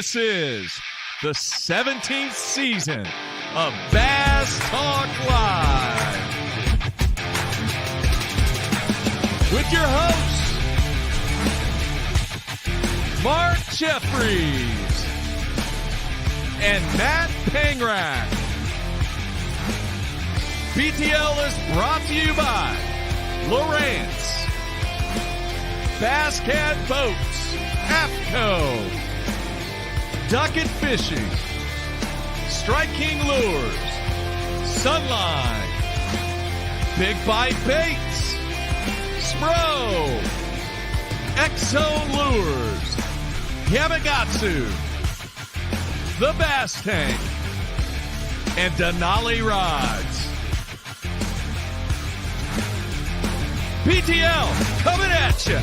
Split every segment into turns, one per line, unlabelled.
This is the 17th season of Bass Talk Live with your hosts, Mark Jeffries and Matt Pangrak. BTL is brought to you by Lowrance, Bass Cat Boats, APCO, Ducket Fishing, Strike King Lures, Sunline, Big Bite Baits, Spro, X-Zone Lures, Yamagatsu, The Bass Tank, and Denali Rods. BTL coming at you.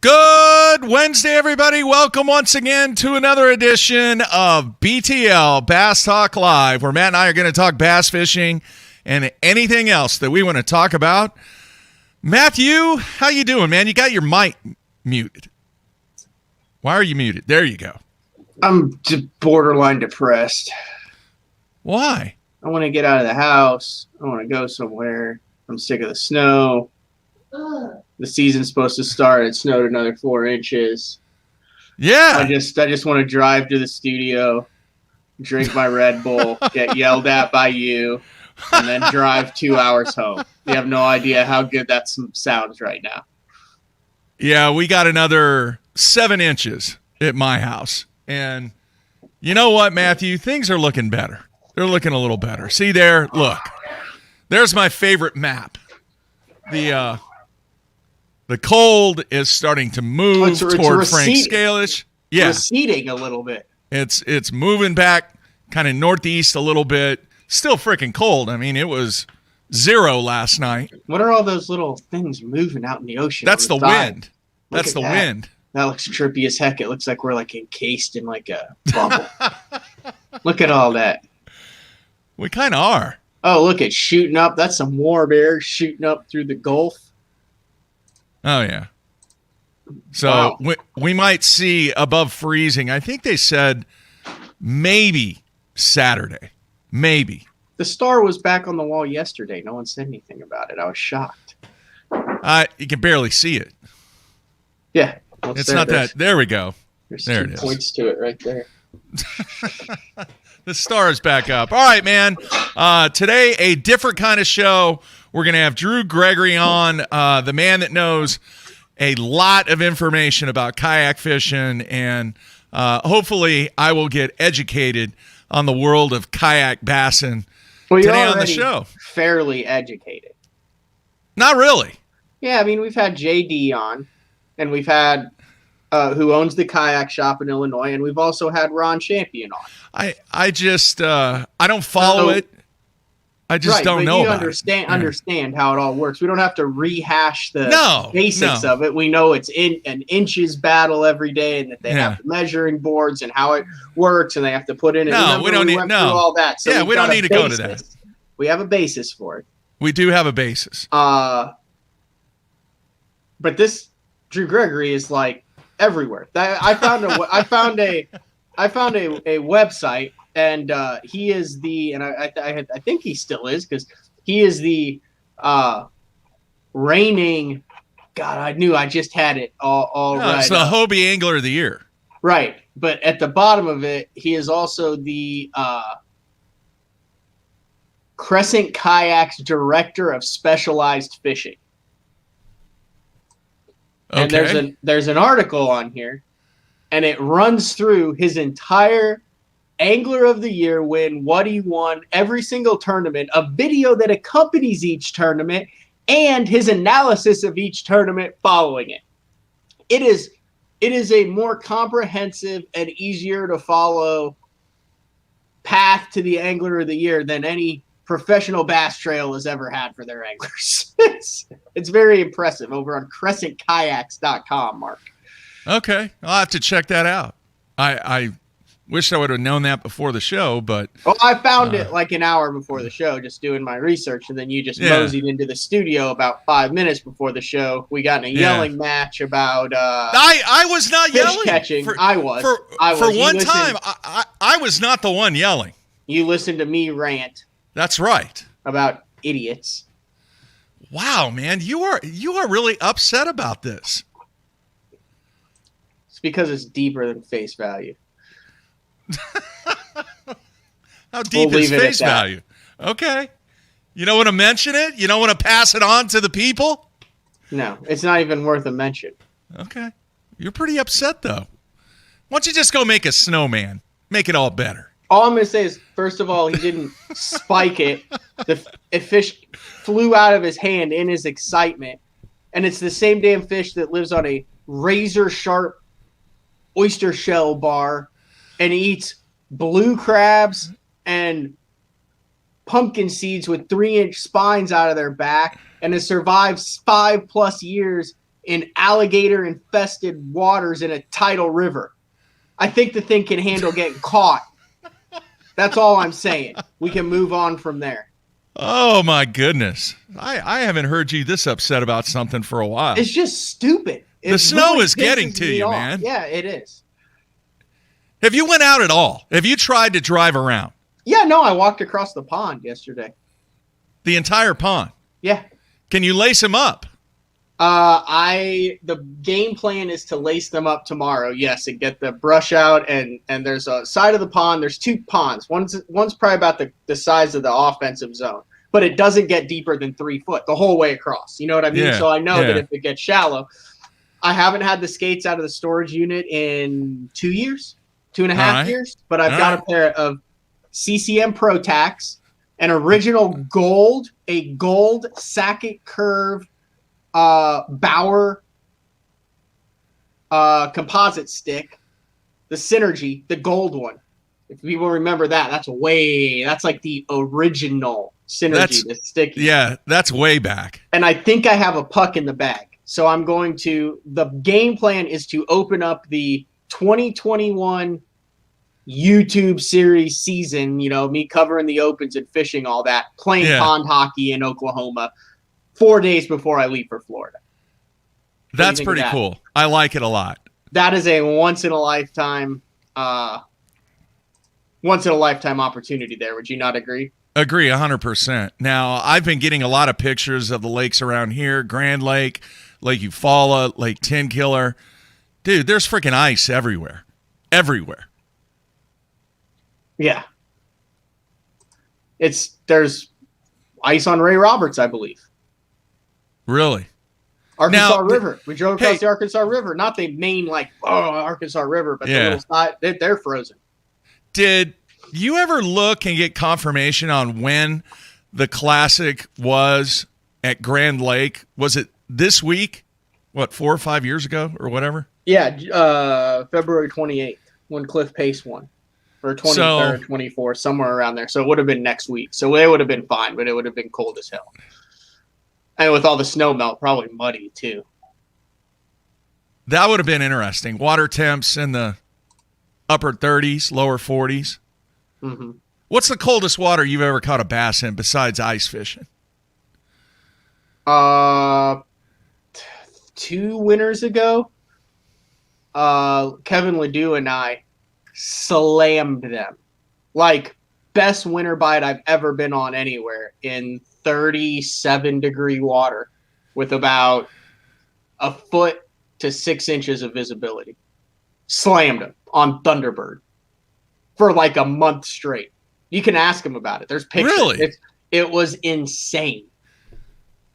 Good Wednesday, everybody. Welcome once again to another edition of BTL Bass Talk Live, where Matt and I are going to talk bass fishing and anything else that we want to talk about. Matthew, how you doing, man? You got your mic muted. Why are you muted? There you go.
I'm just borderline depressed.
Why?
I want to get out of the house. I want to go somewhere. I'm sick of the snow. The season's supposed to start. It snowed another 4 inches.
Yeah.
I just want to drive to the studio, drink my Red Bull, get yelled at by you, and then drive 2 hours home. You have no idea how good that sounds right now.
Yeah, we got another 7 inches at my house. And you know what, Matthew? Things are looking better. They're looking a little better. See there? Look. There's my favorite map. The cold is starting to move toward Frank Scalish. Yeah.
Receding a little bit.
It's moving back kind of northeast a little bit. Still freaking cold. I mean, it was 0 last night.
What are all those little things moving out in the ocean?
That's the wind. That's the wind.
That looks trippy as heck. It looks like we're like encased in like a bubble. Look at all that.
We kind of are.
Oh, look, it's shooting up. That's some warm air shooting up through the Gulf.
Oh, yeah. So wow. we might see above freezing. I think they said maybe Saturday. Maybe.
The star was back on the wall yesterday. No one said anything about it. I was shocked.
You can barely see it.
Yeah.
It's not that. There we go.
There's
there
2 points to it right there.
The star is back up. All right, man. Today, a different kind of show. We're going to have Drew Gregory on, the man that knows a lot of information about kayak fishing, and hopefully I will get educated on the world of kayak bassing today on the show.
Fairly educated.
Not really.
Yeah, I mean, we've had JD on, and we've had who owns the kayak shop in Illinois, and we've also had Ron Champion on.
I just I don't follow it. I just don't know about it.
Understand how it all works. We don't have to rehash the basics of it. We know it's in an inches battle every day, and that they have the measuring boards and how it works, and they have to put in.
We don't need
all that. So
we don't need to go to that.
We have a basis for it.
We do have a basis.
But this Drew Gregory is like everywhere. I found a website, and he is and I think he still is, because he is the reigning. God, I knew I just had it all right.
It's the Hobie Angler of the Year.
Right, but at the bottom of it, he is also the Crescent Kayaks Director of Specialized Fishing.
Okay.
And there's an article on here, and it runs through his entire Angler of the Year win, what he won, every single tournament, a video that accompanies each tournament, and his analysis of each tournament following it. It is a more comprehensive and easier to follow path to the Angler of the Year than any professional bass trail has ever had for their anglers. It's very impressive over on crescentkayaks.com, Mark.
Okay. I'll have to check that out. I Wish I would have known that before the show, but
Well, I found it like an hour before the show, just doing my research, and then you just moseyed into the studio about 5 minutes before the show. We got in a yelling match about
I was not
fish
yelling.
catching. I was.
For one time, I was not the one yelling.
You listened to me rant.
That's right.
About idiots.
Wow, man, you are really upset about this.
It's because it's deeper than face value.
How deep is face value? Okay. You don't want to mention it? You don't want to pass it on to the people?
No, it's not even worth a mention.
Okay. You're pretty upset, though. Why don't you just go make a snowman? Make it all better.
All I'm going to say is, first of all, he didn't spike it. The fish flew out of his hand in his excitement. And it's the same damn fish that lives on a razor-sharp oyster shell bar and eats blue crabs and pumpkin seeds with 3-inch spines out of their back and has survived 5+ years in alligator-infested waters in a tidal river. I think the thing can handle getting caught. That's all I'm saying. We can move on from there.
Oh, my goodness. I haven't heard you this upset about something for a while.
It's just stupid.
The snow is getting to you, man.
Yeah, it is.
Have you went out at all? Have you tried to drive around?
Yeah, no, I walked across the pond yesterday.
The entire pond?
Yeah.
Can you lace them up?
The game plan is to lace them up tomorrow. Yes, and get the brush out, and there's a side of the pond. There's 2 ponds. One's probably about the size of the offensive zone, but it doesn't get deeper than 3 foot the whole way across. You know what I mean?
Yeah,
so I know that if it gets shallow, I haven't had the skates out of the storage unit in 2 years, 2.5 years, but I've got a pair of CCM Pro Tax, an original gold Sackett Curve Bauer composite stick, the Synergy, the gold one. If people remember that, that's like the original Synergy, the sticky.
Yeah, that's way back.
And I think I have a puck in the bag. So the game plan is to open up the 2021 YouTube series season, me covering the opens and fishing, all that, playing pond hockey in Oklahoma 4 days before I leave for Florida.
That's pretty cool. I like it a lot.
That is a once in a lifetime opportunity there. Would you not agree?
Agree 100%. Now, I've been getting a lot of pictures of the lakes around here, Grand Lake, Lake Eufaula, Lake Tenkiller. Dude, there's freaking ice everywhere. Everywhere.
Yeah. There's ice on Ray Roberts, I believe.
Really?
Arkansas River. We drove across the Arkansas River. Not the main, Arkansas River, but the little side, they're frozen.
Did you ever look and get confirmation on when the Classic was at Grand Lake? Was it this week? What, 4 or 5 years ago or whatever?
Yeah, February 28th when Cliff Pace won. Or 23rd, 24th, somewhere around there. So it would have been next week. So it would have been fine, but it would have been cold as hell. And with all the snow melt, probably muddy too.
That would have been interesting. Water temps in the upper 30s, lower 40s.
Mm-hmm.
What's the coldest water you've ever caught a bass in besides ice fishing?
2 winters ago, Kevin Ledoux and I slammed them. Like, best winter bite I've ever been on anywhere in 37-degree water with about 1 foot to 6 inches of visibility. Slammed them on Thunderbird for like a month straight. You can ask them about it. There's pictures.
Really?
It was insane.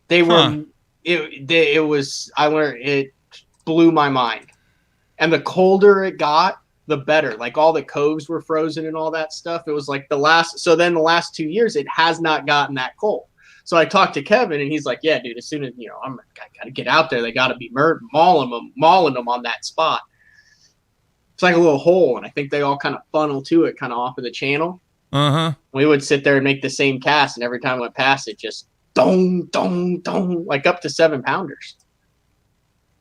They were. It was. I learned. It blew my mind. And the colder it got, the better. Like, all the coves were frozen and all that stuff. It was like the last 2 years, it has not gotten that cold. So I talked to Kevin, and he's like, yeah, dude, as soon as, I got to get out there, they got to be mauling them on that spot. It's like a little hole, and I think they all kind of funnel to it kind of off of the channel.
Uh-huh.
We would sit there and make the same cast, and every time I went past it, just dong, dong, dong, like up to 7-pounders.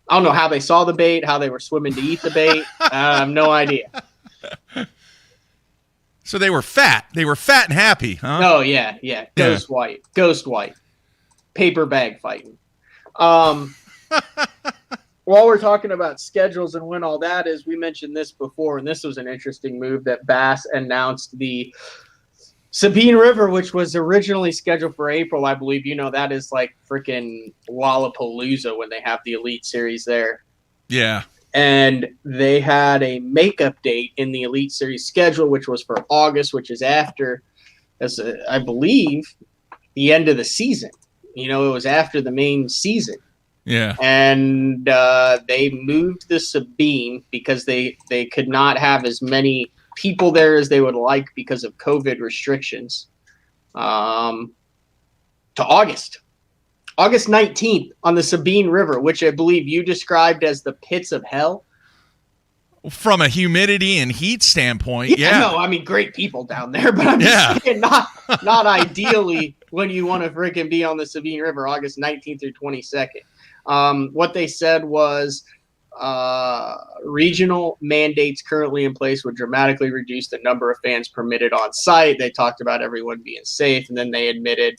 I don't know how they saw the bait, how they were swimming to eat the bait. I have no idea.
So they were fat. They were fat and happy, huh?
Oh, yeah. Ghost white. Paper bag fighting. While we're talking about schedules and when all that is, we mentioned this before, and this was an interesting move that Bass announced the Sabine River, which was originally scheduled for April, I believe. You know, that is like freaking Lollapalooza when they have the Elite Series there.
Yeah.
And they had a makeup date in the Elite Series schedule, which was for August, which is after, I believe, the end of the season. You know, it was after the main season.
Yeah.
And they moved the Sabine because they could not have as many people there as they would like because of COVID restrictions to August 19th on the Sabine River, which I believe you described as the pits of hell.
From a humidity and heat standpoint, yeah.
No, I mean, great people down there, but I'm just saying not ideally when you want to freaking be on the Sabine River August 19th through 22nd. What they said was regional mandates currently in place would dramatically reduce the number of fans permitted on site. They talked about everyone being safe, and then they admitted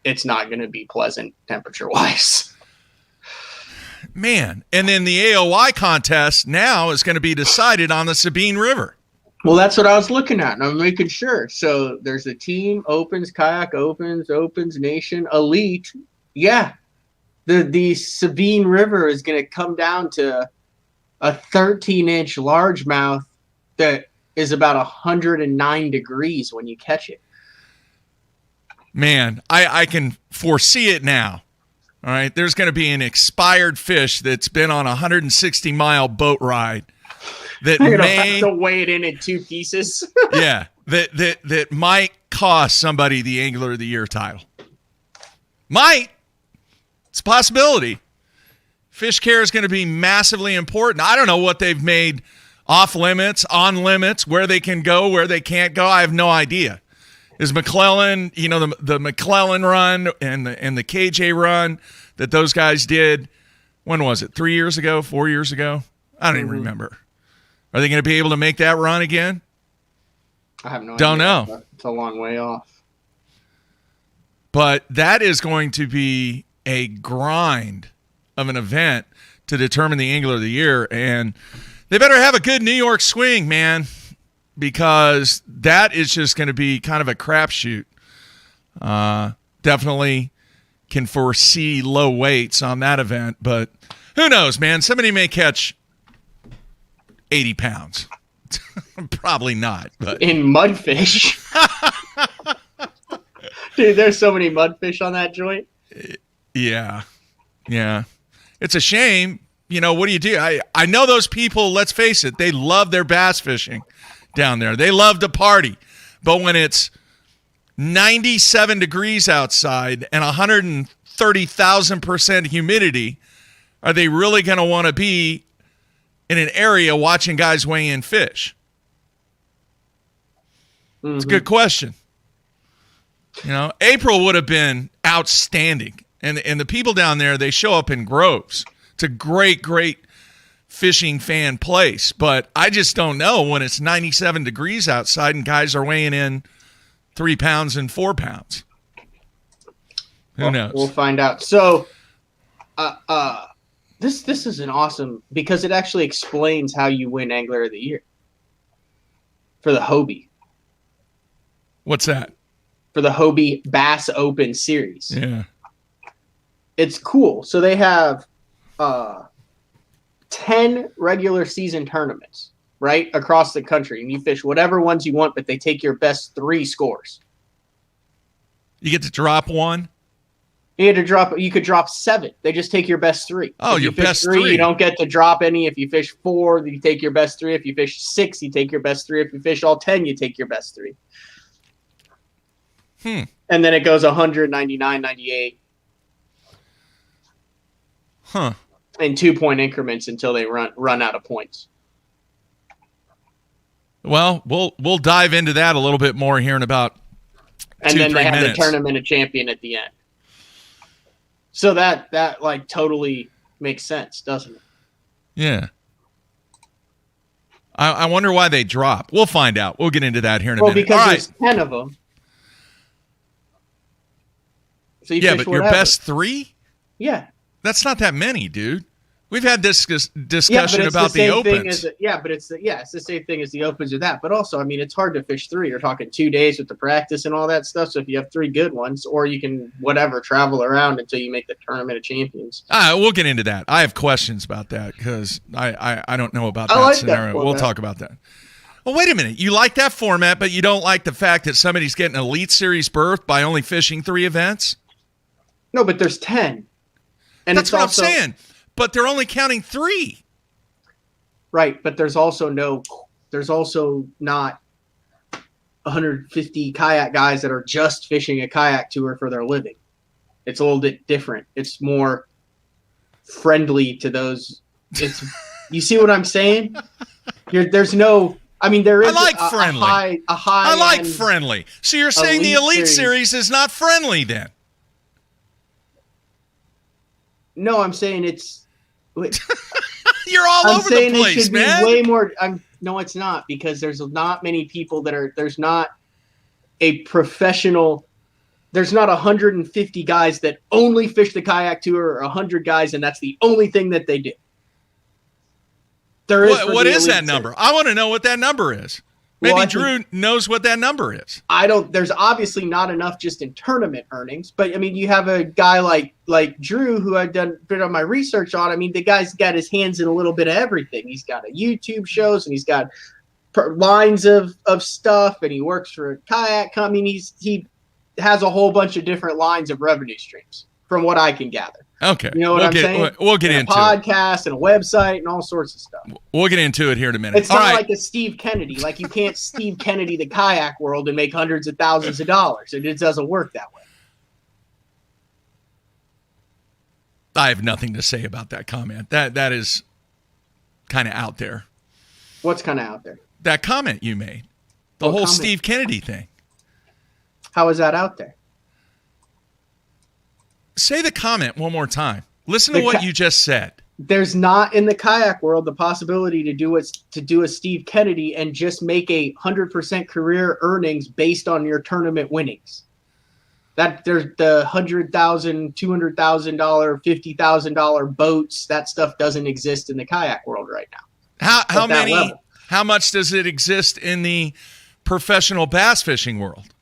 it's not going to be pleasant temperature-wise.
Man, and then the AOY contest now is going to be decided on the Sabine River.
Well, that's what I was looking at, and I'm making sure. So there's a team, Opens, Kayak Opens, Nation, Elite. Yeah. The Sabine River is going to come down to a 13-inch largemouth that is about 109 degrees when you catch it.
Man, I can foresee it now. All right, there's going to be an expired fish that's been on a 160-mile boat ride that may
have to weigh it in 2 pieces.
Yeah, that might cost somebody the Angler of the Year title. Might. It's a possibility. Fish care is going to be massively important. I don't know what they've made off limits, on limits, where they can go, where they can't go. I have no idea. Is McClellan, you know, the McClellan run and the KJ run that those guys did, when was it? 3 years ago, 4 years ago? I don't even remember. Are they going to be able to make that run again?
I have no idea.
Don't know.
It's a long way off.
But that is going to be a grind of an event to determine the Angler of the Year. And they better have a good New York swing, man, because that is just going to be kind of a crapshoot. Definitely can foresee low weights on that event, but who knows, man? Somebody may catch 80 pounds. Probably not. But
in mudfish. Dude, there's so many mudfish on that joint.
Yeah. It's a shame. You know, what do you do? I know those people, let's face it, they love their bass fishing down there. They love to party. But when it's 97 degrees outside and 130,000% humidity, are they really going to want to be in an area watching guys weigh in fish? Mm-hmm. It's a good question. You know, April would have been outstanding. And the people down there, they show up in groves. It's a great fishing fan place. But I just don't know when it's 97 degrees outside and guys are weighing in 3 pounds and 4 pounds. Who knows?
We'll find out. So this is an awesome, because it actually explains how you win Angler of the Year for the Hobie.
What's that?
For the Hobie Bass Open Series.
Yeah.
It's cool. So they have 10 regular season tournaments, right, across the country. And you fish whatever ones you want, but they take your best 3 scores.
You get to drop one?
You could drop 7. They just take your best 3.
Oh,
if
your
you fish
best
3,
3.
you don't get to drop any. If you fish 4, you take your best 3. If you fish 6, you take your best 3. If you fish all 10, you take your best 3. And then it goes 100, 99, 98.
Huh.
In 2-point increments until they run out of points.
Well, we'll dive into that a little bit more here in about 2-3 minutes.
And then they have the tournament of champion at the end. So that like totally makes sense, doesn't it?
Yeah. I wonder why they drop. We'll find out. We'll get into that here in a minute.
Because
All
there's 10 of them. So you
yeah,
fish
but your
whatever.
best 3?
Yeah.
That's not that many, dude. We've had this
Yeah,
discussion
but it's
about
the same
opens.
thing as it's the same thing as the opens or that. But also, I mean, it's hard to fish 3. You're talking 2 days with the practice and all that stuff. So if you have 3 good ones, or you can travel around until you make the tournament of champions.
We'll get into that. I have questions about that because I don't know about that
like
scenario.
that
We'll talk about that. Well, wait a minute. You like that format, but you don't like the fact that somebody's getting an Elite Series berth by only fishing 3 events?
No, but there's 10. And
that's
it's
what
also,
I'm saying. But they're only counting 3.
Right, but there's also not 150 kayak guys that are just fishing a kayak tour for their living. It's a little bit different. It's more friendly to those. You see what I'm saying? There's no. I mean, there is.
I like friendly.
A high.
I like friendly. So you're saying the Elite Series is not friendly then?
No, I'm saying it's.
You're all over the place,
it should
man.
Be way more. No, it's not, because there's not many people that are. There's not a professional. There's not 150 guys that only fish the kayak tour, or 100 guys, and that's the only thing that they do. There is.
What is that number? I want to know what that number is. Maybe Drew knows what that number is.
I don't. There's obviously not enough just in tournament earnings, but I mean, you have a guy like Drew, who I've done a bit of my research on. I mean, the guy's got his hands in a little bit of everything. He's got a YouTube shows, and he's got lines of stuff, and he works for a kayak company. He has a whole bunch of different lines of revenue streams, from what I can gather.
Okay.
You know what I'm saying?
We'll get into
a podcast and a website and all sorts of stuff.
We'll get into it here in a minute.
It's not like a Steve Kennedy. Like, you can't Steve Kennedy the kayak world and make hundreds of thousands of dollars. It just doesn't work that way.
I have nothing to say about that comment. That is kind of out there.
What's kind of out there?
That comment you made. The whole Steve Kennedy thing.
How is that out there?
Say the comment one more time. Listen to what you just said.
There's not in the kayak world the possibility to do a Steve Kennedy and just make 100% career earnings based on your tournament winnings. That there's the $100,000, $200,000, $50,000 boats. That stuff doesn't exist in the kayak world right now.
How many? Level. How much does it exist in the professional bass fishing world?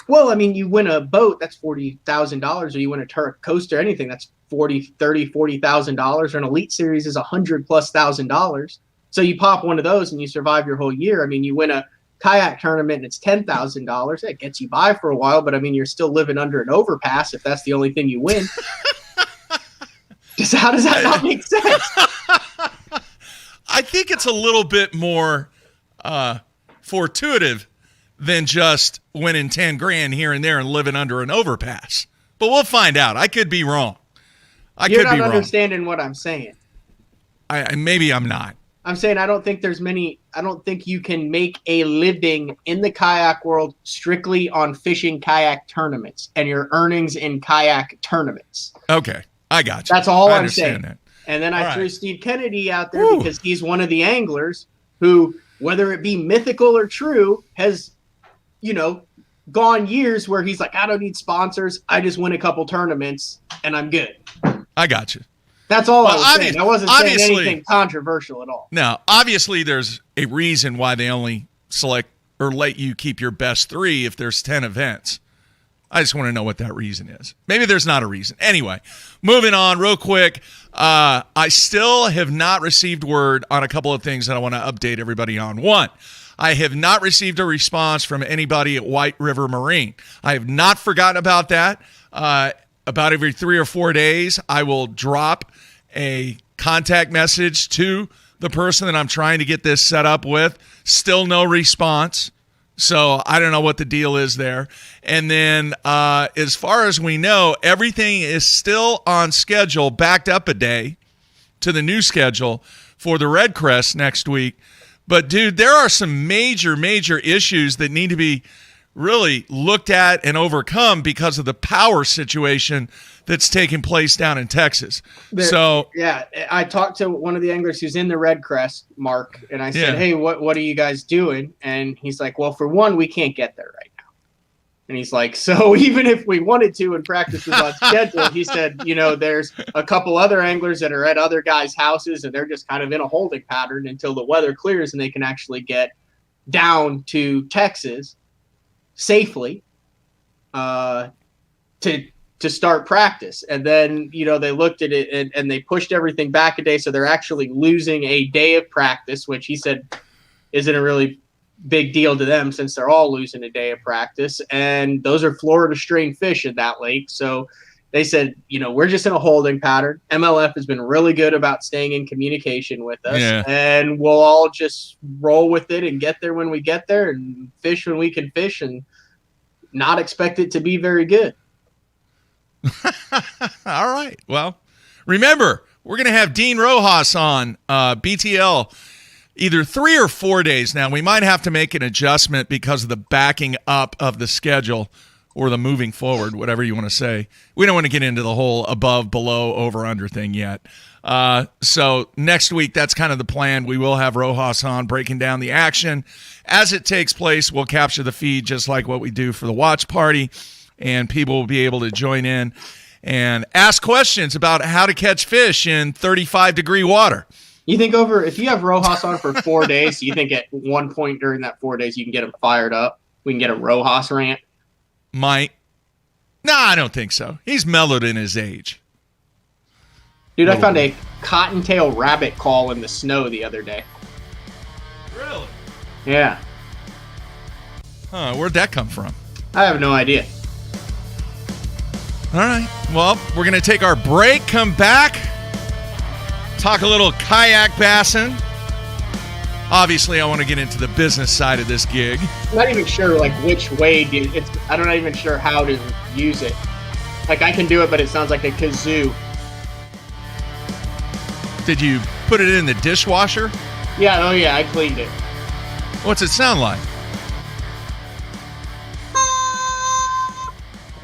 Well, I mean, you win a boat, that's $40,000, or you win a Turk coaster, anything, that's $40,000, or an Elite Series is $100,000+. So you pop one of those and you survive your whole year. I mean, you win a kayak tournament and it's $10,000. That gets you by for a while, but I mean, you're still living under an overpass if that's the only thing you win. How does that not make sense?
I think it's a little bit more fortuitous than just winning 10 grand here and there and living under an overpass. But we'll find out. I could be wrong.
You're not understanding what I'm saying.
Maybe I'm not.
I'm saying I don't think you can make a living in the kayak world strictly on fishing kayak tournaments and your earnings in kayak tournaments.
Okay. I got you.
That's all I'm saying.
That.
And then I threw Steve Kennedy out there because he's one of the anglers who, whether it be mythical or true, has gone years where he's like, I don't need sponsors. I just win a couple tournaments and I'm good.
I got you.
That's all I was saying. I wasn't saying anything controversial at all.
Now, obviously, there's a reason why they only select or let you keep your best 3 if there's 10 events. I just want to know what that reason is. Maybe there's not a reason. Anyway, moving on real quick. I still have not received word on a couple of things that I want to update everybody on. One, I have not received a response from anybody at White River Marine. I have not forgotten about that. About every 3 or 4 days, I will drop a contact message to the person that I'm trying to get this set up with. Still no response. So I don't know what the deal is there. And then as far as we know, everything is still on schedule, backed up a day to the new schedule for the Red Crest next week. But, dude, there are some major issues that need to be really looked at and overcome because of the power situation that's taking place down in Texas.
Yeah, I talked to one of the anglers who's in the Red Crest, Mark, and I said, hey, what are you guys doing? And he's like, well, for one, we can't get there right now. And he's like, so even if we wanted to and practice was on schedule, he said, there's a couple other anglers that are at other guys' houses, and they're just kind of in a holding pattern until the weather clears and they can actually get down to Texas safely to start practice. And then, they looked at it and they pushed everything back a day. So they're actually losing a day of practice, which he said isn't a really big deal to them since they're all losing a day of practice. And those are Florida string fish in that lake. So they said, we're just in a holding pattern. MLF has been really good about staying in communication with us, and we'll all just roll with it and get there when we get there and fish when we can fish and not expect it to be very good.
All right. Well, remember, we're going to have Dean Rojas on BTL either 3 or 4 days now. We might have to make an adjustment because of the backing up of the schedule or the moving forward, whatever you want to say. We don't want to get into the whole above, below, over, under thing yet. So next week, that's kind of the plan. We will have Rojas on breaking down the action. As it takes place, we'll capture the feed just like what we do for the watch party, and people will be able to join in and ask questions about how to catch fish in 35-degree water.
You think if you have Rojas on for 4 days, you think at one point during that 4 days you can get him fired up? We can get a Rojas rant?
Might. No, I don't think so. He's mellowed in his age.
Dude, I found a cottontail rabbit call in the snow the other day.
Really?
Yeah.
Huh, where'd that come from?
I have no idea.
All right. Well, we're going to take our break, come back, talk a little kayak bassing. Obviously, I want to get into the business side of this gig.
I'm not even sure, which way I'm not even sure how to use it. I can do it, but it sounds like a kazoo.
Did you put it in the dishwasher?
Yeah, I cleaned it.
What's it sound like?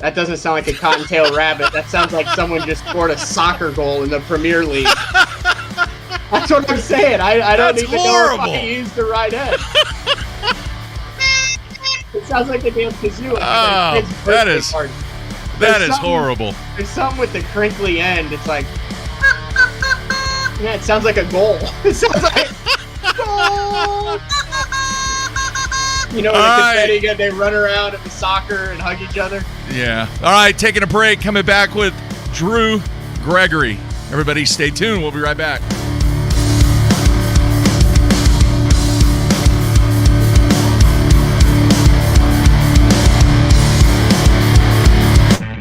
That doesn't sound like a cottontail rabbit. That sounds like someone just scored a soccer goal in the Premier League. That's what I'm saying. I don't even know if I used the right end. It sounds like a damn kazoo.
That is horrible.
There's something with the crinkly end. It's like, it sounds like a goal. It sounds like goal. When the confetti, they run around at the soccer and hug each other.
Yeah. All right, taking a break. Coming back with Drew Gregory. Everybody stay tuned. We'll be right back.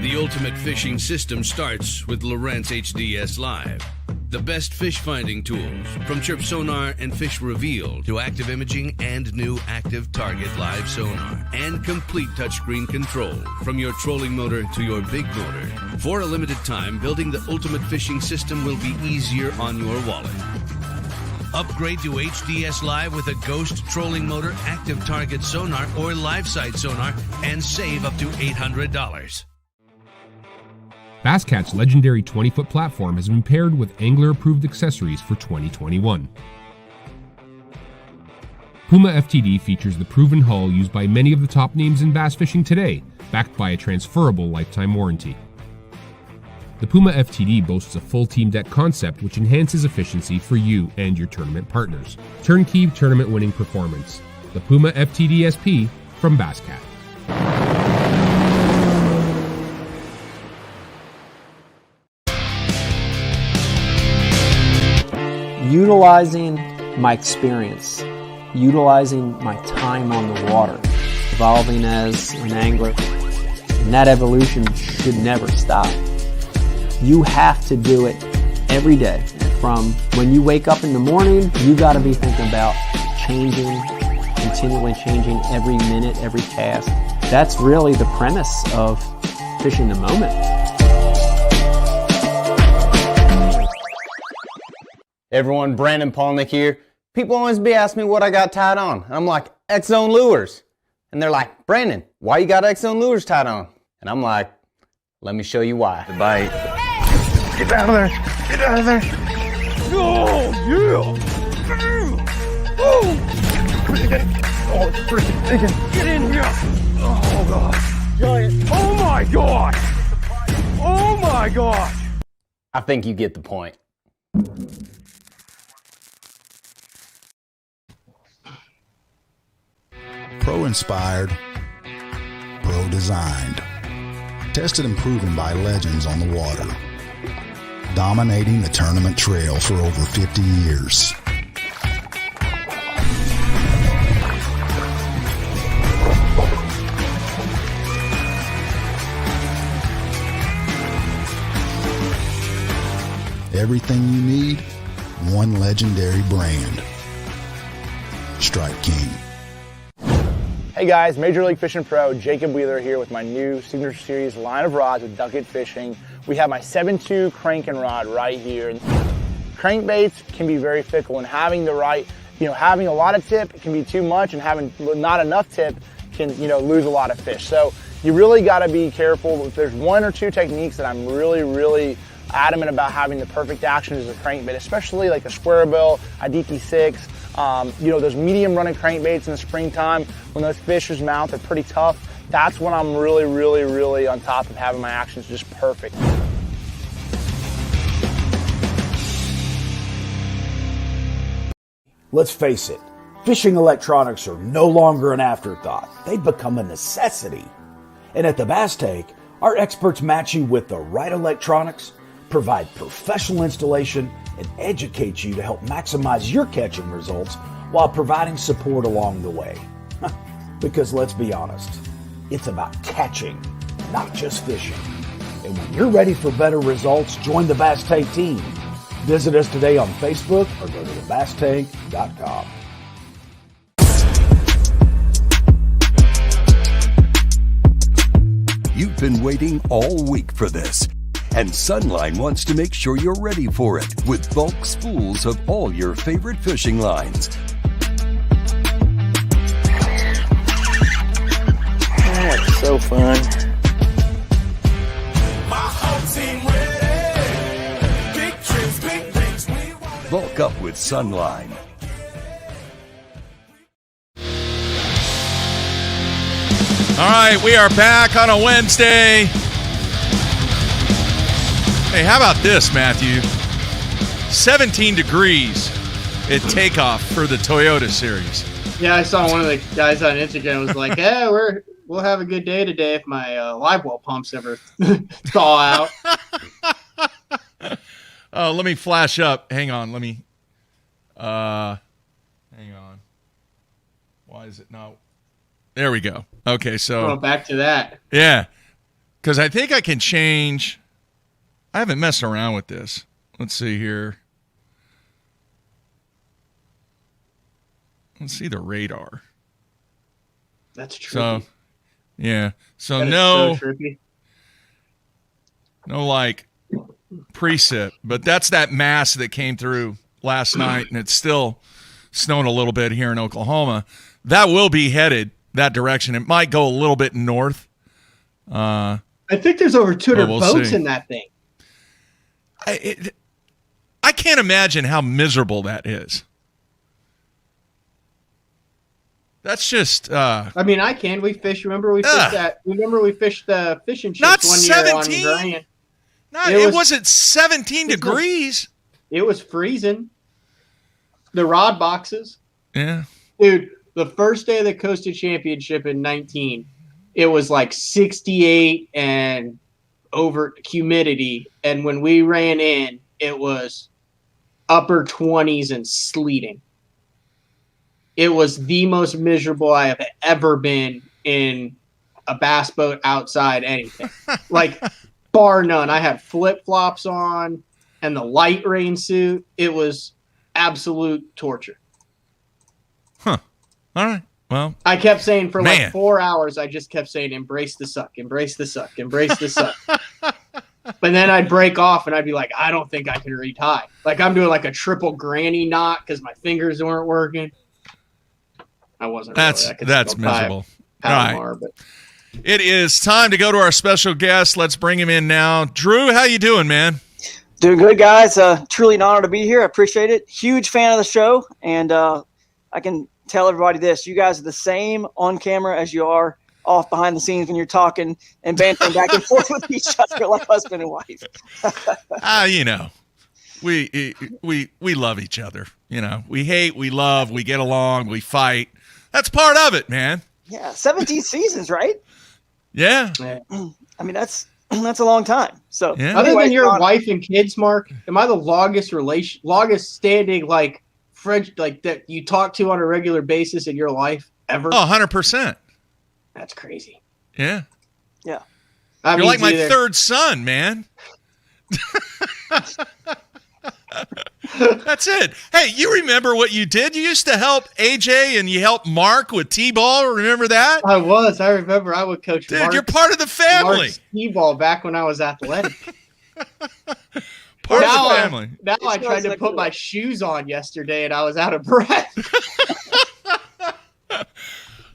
The ultimate fishing system starts with Lowrance HDS Live. The best fish finding tools, from chirp sonar and fish reveal to active imaging and new active target live sonar, and complete touchscreen control from your trolling motor to your big motor. For a limited time, building the ultimate fishing system will be easier on your wallet. Upgrade to HDS Live with a Ghost trolling motor, active target sonar, or live sight sonar and save up to $800.
Basscat's legendary 20-foot platform has been paired with angler-approved accessories for 2021. Puma FTD features the proven hull used by many of the top names in bass fishing today, backed by a transferable lifetime warranty. The Puma FTD boasts a full team deck concept which enhances efficiency for you and your tournament partners. Turnkey tournament-winning performance. The Puma FTD SP from Basscat.
Utilizing my experience, utilizing my time on the water, evolving as an angler, and that evolution should never stop. You have to do it every day. From when you wake up in the morning, you got to be thinking about continually changing every minute, every cast. That's really the premise of fishing the moment.
Hey everyone, Brandon Polnick here. People always be asking me what I got tied on. I'm like, X-Zone Lures. And they're like, Brandon, why you got X-Zone lures tied on? And I'm like, let me show you why. The bite. Get out of there. Get out of there. Oh, yeah. Oh, it's freaking digging. Get in here. Oh, God. Giant. Oh, my gosh. Oh, my gosh. I think you get the point.
Pro-inspired, pro-designed. Tested and proven by legends on the water. Dominating the tournament trail for over 50 years. Everything you need, one legendary brand. Strike King.
Hey guys, Major League Fishing Pro Jacob Wheeler here with my new Signature Series line of rods with Duck It Fishing. We have my 7.2 cranking rod right here. Crankbaits can be very fickle, and having the right, having a lot of tip can be too much, and having not enough tip can, lose a lot of fish. So you really got to be careful. If there's one or two techniques that I'm really adamant about having the perfect action as a crankbait, especially like a square bill, a DT6, those medium running crankbaits in the springtime when those fish's mouth are pretty tough. That's when I'm really on top of having my actions just perfect.
Let's face it, fishing electronics are no longer an afterthought. They've become a necessity. And at the Bass Tank, our experts match you with the right electronics, provide professional installation, and educate you to help maximize your catching results while providing support along the way. Because let's be honest, it's about catching, not just fishing. And when you're ready for better results, join the Bass Tank team. Visit us today on Facebook or go to thebasstank.com.
You've been waiting all week for this. And Sunline wants to make sure you're ready for it with bulk spools of all your favorite fishing lines.
That's so fun.
Bulk up with Sunline.
All right, we are back on a Wednesday. Hey, how about this, Matthew? 17 degrees at takeoff for the Toyota series.
Yeah, I saw one of the guys on Instagram was like, "Yeah, we'll have a good day today if my live well pumps ever thaw out."
Let me flash up. Hang on. Let me. Hang on. Why is it not? There we go. Okay, so
back to that.
Yeah, because I think I can change. I haven't messed around with this. Let's see here. Let's see the radar.
That's tricky.
So, yeah. So
that
no,
is so tricky.
No like precip, but that's that mass that came through last night, and it's still snowing a little bit here in Oklahoma. That will be headed that direction. It might go a little bit north.
I think there's over 200 boats
see.
in that thing.
I can't imagine how miserable that is. That's just.
I mean, I can. We fished. Remember we fished that. Remember we fished the fishing chips one year
17.
on Grand.
No, it wasn't 17 degrees.
It was freezing. The rod boxes.
Yeah,
dude. The first day of the Coastal Championship in 19, it was like 68 and over humidity. And when we ran in, it was upper 20s and sleeting. It was the most miserable I have ever been in a bass boat outside anything. Like, bar none. I had flip-flops on and the light rain suit. It was absolute torture.
Huh. All right. Well,
I kept saying for like 4 hours, I just kept saying, embrace the suck, embrace the suck, embrace the suck. But then I'd break off and I'd be like, I don't think I can retie. Like I'm doing like a triple granny knot because my fingers weren't working. I wasn't.
That's miserable.
Palomar. But
it is time to go to our special guest. Let's bring him in now. Drew, how you doing, man?
Doing good, guys. Truly an honor to be here. I appreciate it. Huge fan of the show, and I can tell everybody this: you guys are the same on camera as you are off behind the scenes when you're talking and bantering back and forth with each other like husband and wife.
You know, we love each other. You know, we hate, we love, we get along, we fight. That's part of it, man.
Yeah, 17 seasons, right?
Yeah.
I mean, that's a long time. So,
other than your wife and kids, Mark, am I the longest standing like friend like that you talk to on a regular basis in your life ever?
100%.
That's crazy.
Yeah.
Yeah.
You're like my third son, man. That's it. Hey, you remember what you did? You used to help AJ and you helped Mark with T-ball. Remember that?
I remember I would coach
Dude, you're part of the family.
T-ball back when I was athletic.
Part of the family.
Now I tried to put my shoes on yesterday and I was out of breath.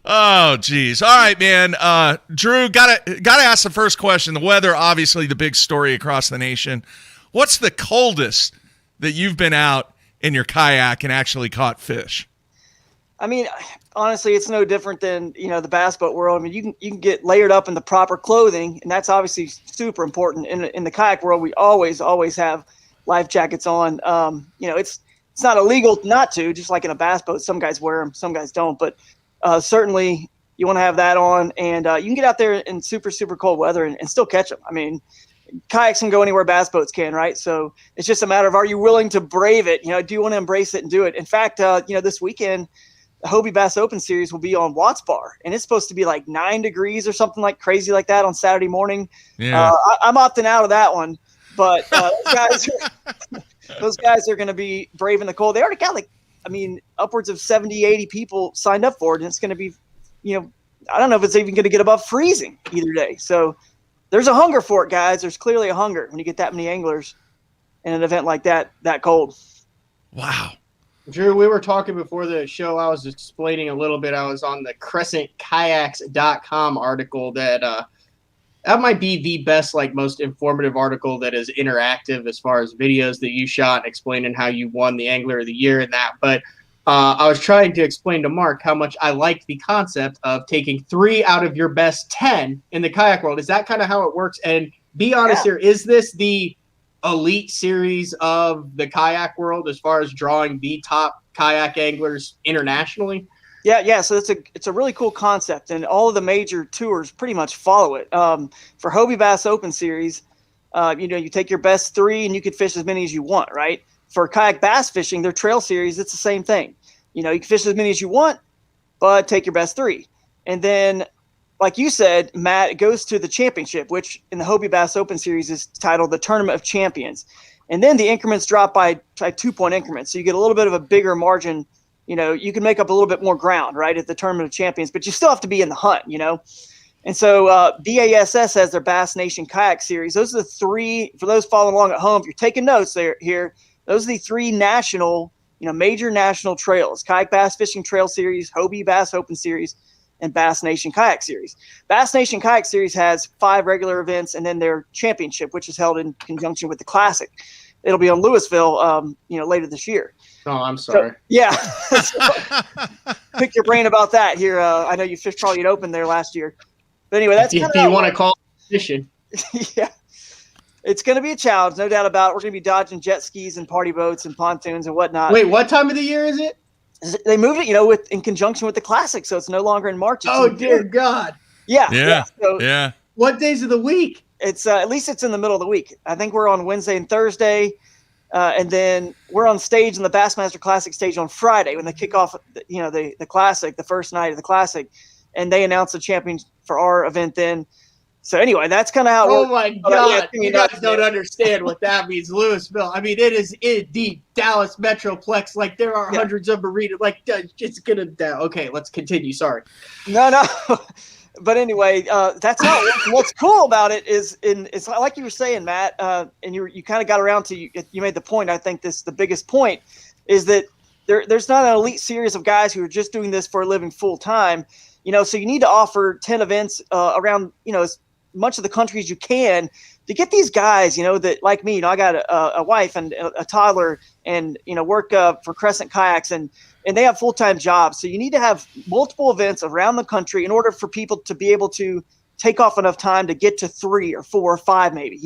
Oh, geez. All right, man. Drew, gotta ask the first question. The weather, obviously the big story across the nation. What's the coldest that you've been out in your kayak and actually caught fish?
I mean, honestly, it's no different than, the bass boat world. I mean, you can get layered up in the proper clothing, and that's obviously super important. In the kayak world, we always have life jackets on. It's not illegal not to, just like in a bass boat. Some guys wear them, some guys don't, but certainly you want to have that on, and you can get out there in super, super cold weather and still catch them. I mean, kayaks can go anywhere bass boats can, right? So it's just a matter of, are you willing to brave it? Do you want to embrace it and do it? In fact, this weekend, the Hobie Bass Open Series will be on Watts Bar, and it's supposed to be like 9 degrees or something like crazy like that on Saturday morning.
Yeah.
I'm opting out of that one, but those guys are going to be brave in the cold. They already got upwards of 70, 80 people signed up for it, and it's going to be, I don't know if it's even going to get above freezing either day. So there's a hunger for it, guys. There's clearly a hunger when you get that many anglers in an event like that cold.
Wow.
Drew, we were talking before the show. I was explaining a little bit. I was on the CrescentKayaks.com article that might be the best, most informative article that is interactive as far as videos that you shot explaining how you won the Angler of the Year and that. But I was trying to explain to Mark how much I liked the concept of taking 3 out of your best 10 in the kayak world. Is that kind of how it works? And be honest here, is this the elite series of the kayak world as far as drawing the top kayak anglers internationally?
Yeah. So it's a really cool concept, and all of the major tours pretty much follow it. For Hobie Bass Open Series, you take your best 3 and you could fish as many as you want, right? For Kayak Bass Fishing, their trail series, it's the same thing. You can fish as many as you want, but take your best 3. And then, like you said, Matt, it goes to the championship, which in the Hobie Bass Open Series is titled the Tournament of Champions. And then the increments drop by 2-point increments. So you get a little bit of a bigger margin. You can make up a little bit more ground, right, at the Tournament of Champions, but you still have to be in the hunt, And so BASS has their Bass Nation Kayak Series. Those are the 3, for those following along at home, if you're taking notes here, those are the 3 national, major national trails: Kayak Bass Fishing Trail Series, Hobie Bass Open Series, and Bass Nation Kayak Series. Bass Nation Kayak Series has 5 regular events and then their championship, which is held in conjunction with the Classic. It'll be on Louisville, later this year.
Oh, I'm sorry.
So, yeah. Pick your brain about that here. I know you fished probably at Open there last year. But anyway, that's kind of.
Do you want to call it fishing?
Yeah. It's going to be a challenge, no doubt about it. We're going to be dodging jet skis and party boats and pontoons and whatnot.
Wait, what time of the year is it?
They moved it, in conjunction with the Classic, so it's no longer in March.
Oh, dear God.
Yeah.
Yeah.
What days of the week?
It's at least it's in the middle of the week. I think we're on Wednesday and Thursday. And then we're on stage in the Bassmaster Classic stage on Friday when they kick off, the Classic, the first night of the Classic, and they announce the champion for our event then. So anyway, that's kind of how.
Oh my God! You guys don't understand what that means, Louisville. I mean, it is in the Dallas Metroplex. Like there are hundreds of arenas. Like it's gonna. Okay, let's continue. Sorry.
No. But anyway, that's how. What's cool about it is, it's like you were saying, Matt, and you kind of got around to you made the point. I think the biggest point is that there's not an elite series of guys who are just doing this for a living full time. So you need to offer 10 events around, as much of the country as you can to get these guys, that like me, I got a wife and a toddler and, work for Crescent Kayaks and they have full-time jobs. So you need to have multiple events around the country in order for people to be able to take off enough time to get to 3 or 4 or 5 maybe,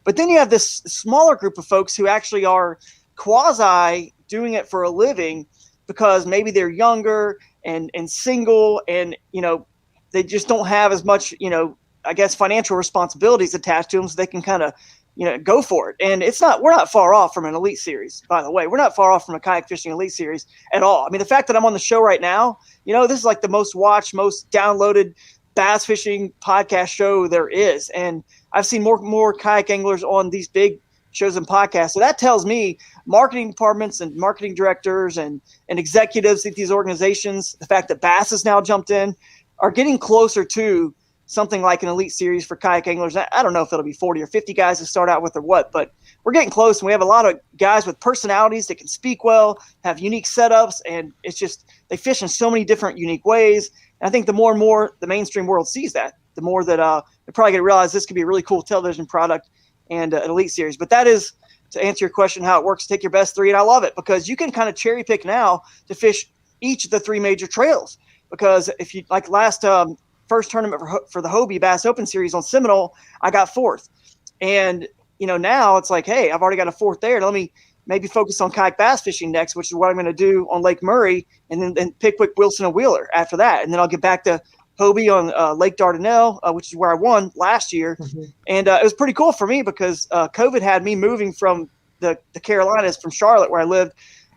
But then you have this smaller group of folks who actually are quasi doing it for a living because maybe they're younger and single and, they just don't have as much, I guess financial responsibilities attached to them, so they can kind of, go for it. And we're not far off from an elite series, by the way. We're not far off from a kayak fishing elite series at all. I mean, the fact that I'm on the show right now, this is like the most watched, most downloaded bass fishing podcast show there is. And I've seen more kayak anglers on these big shows and podcasts. So that tells me marketing departments and marketing directors and executives at these organizations, the fact that Bass has now jumped in, are getting closer to something like an elite series for kayak anglers. I don't know if it'll be 40 or 50 guys to start out with or what, but we're getting close, and we have a lot of guys with personalities that can speak well, have unique setups, and it's just they fish in so many different unique ways. And I think the more and more the mainstream world sees that, the more that they're probably going to realize this could be a really cool television product and an elite series. But that is, to answer your question, how it works. Take your best 3, and I love it because you can kind of cherry pick now to fish each of the 3 major trails. Because if you like last first tournament for the Hobie Bass Open Series on Seminole, I got 4th. And, now it's like, hey, I've already got a 4th there. Let me maybe focus on kayak bass fishing next, which is what I'm going to do on Lake Murray, and then Pickwick, Wilson, and Wheeler after that. And then I'll get back to Hobie on Lake Dardanelle, which is where I won last year. Mm-hmm. And it was pretty cool for me because COVID had me moving from the Carolinas, from Charlotte, where I lived,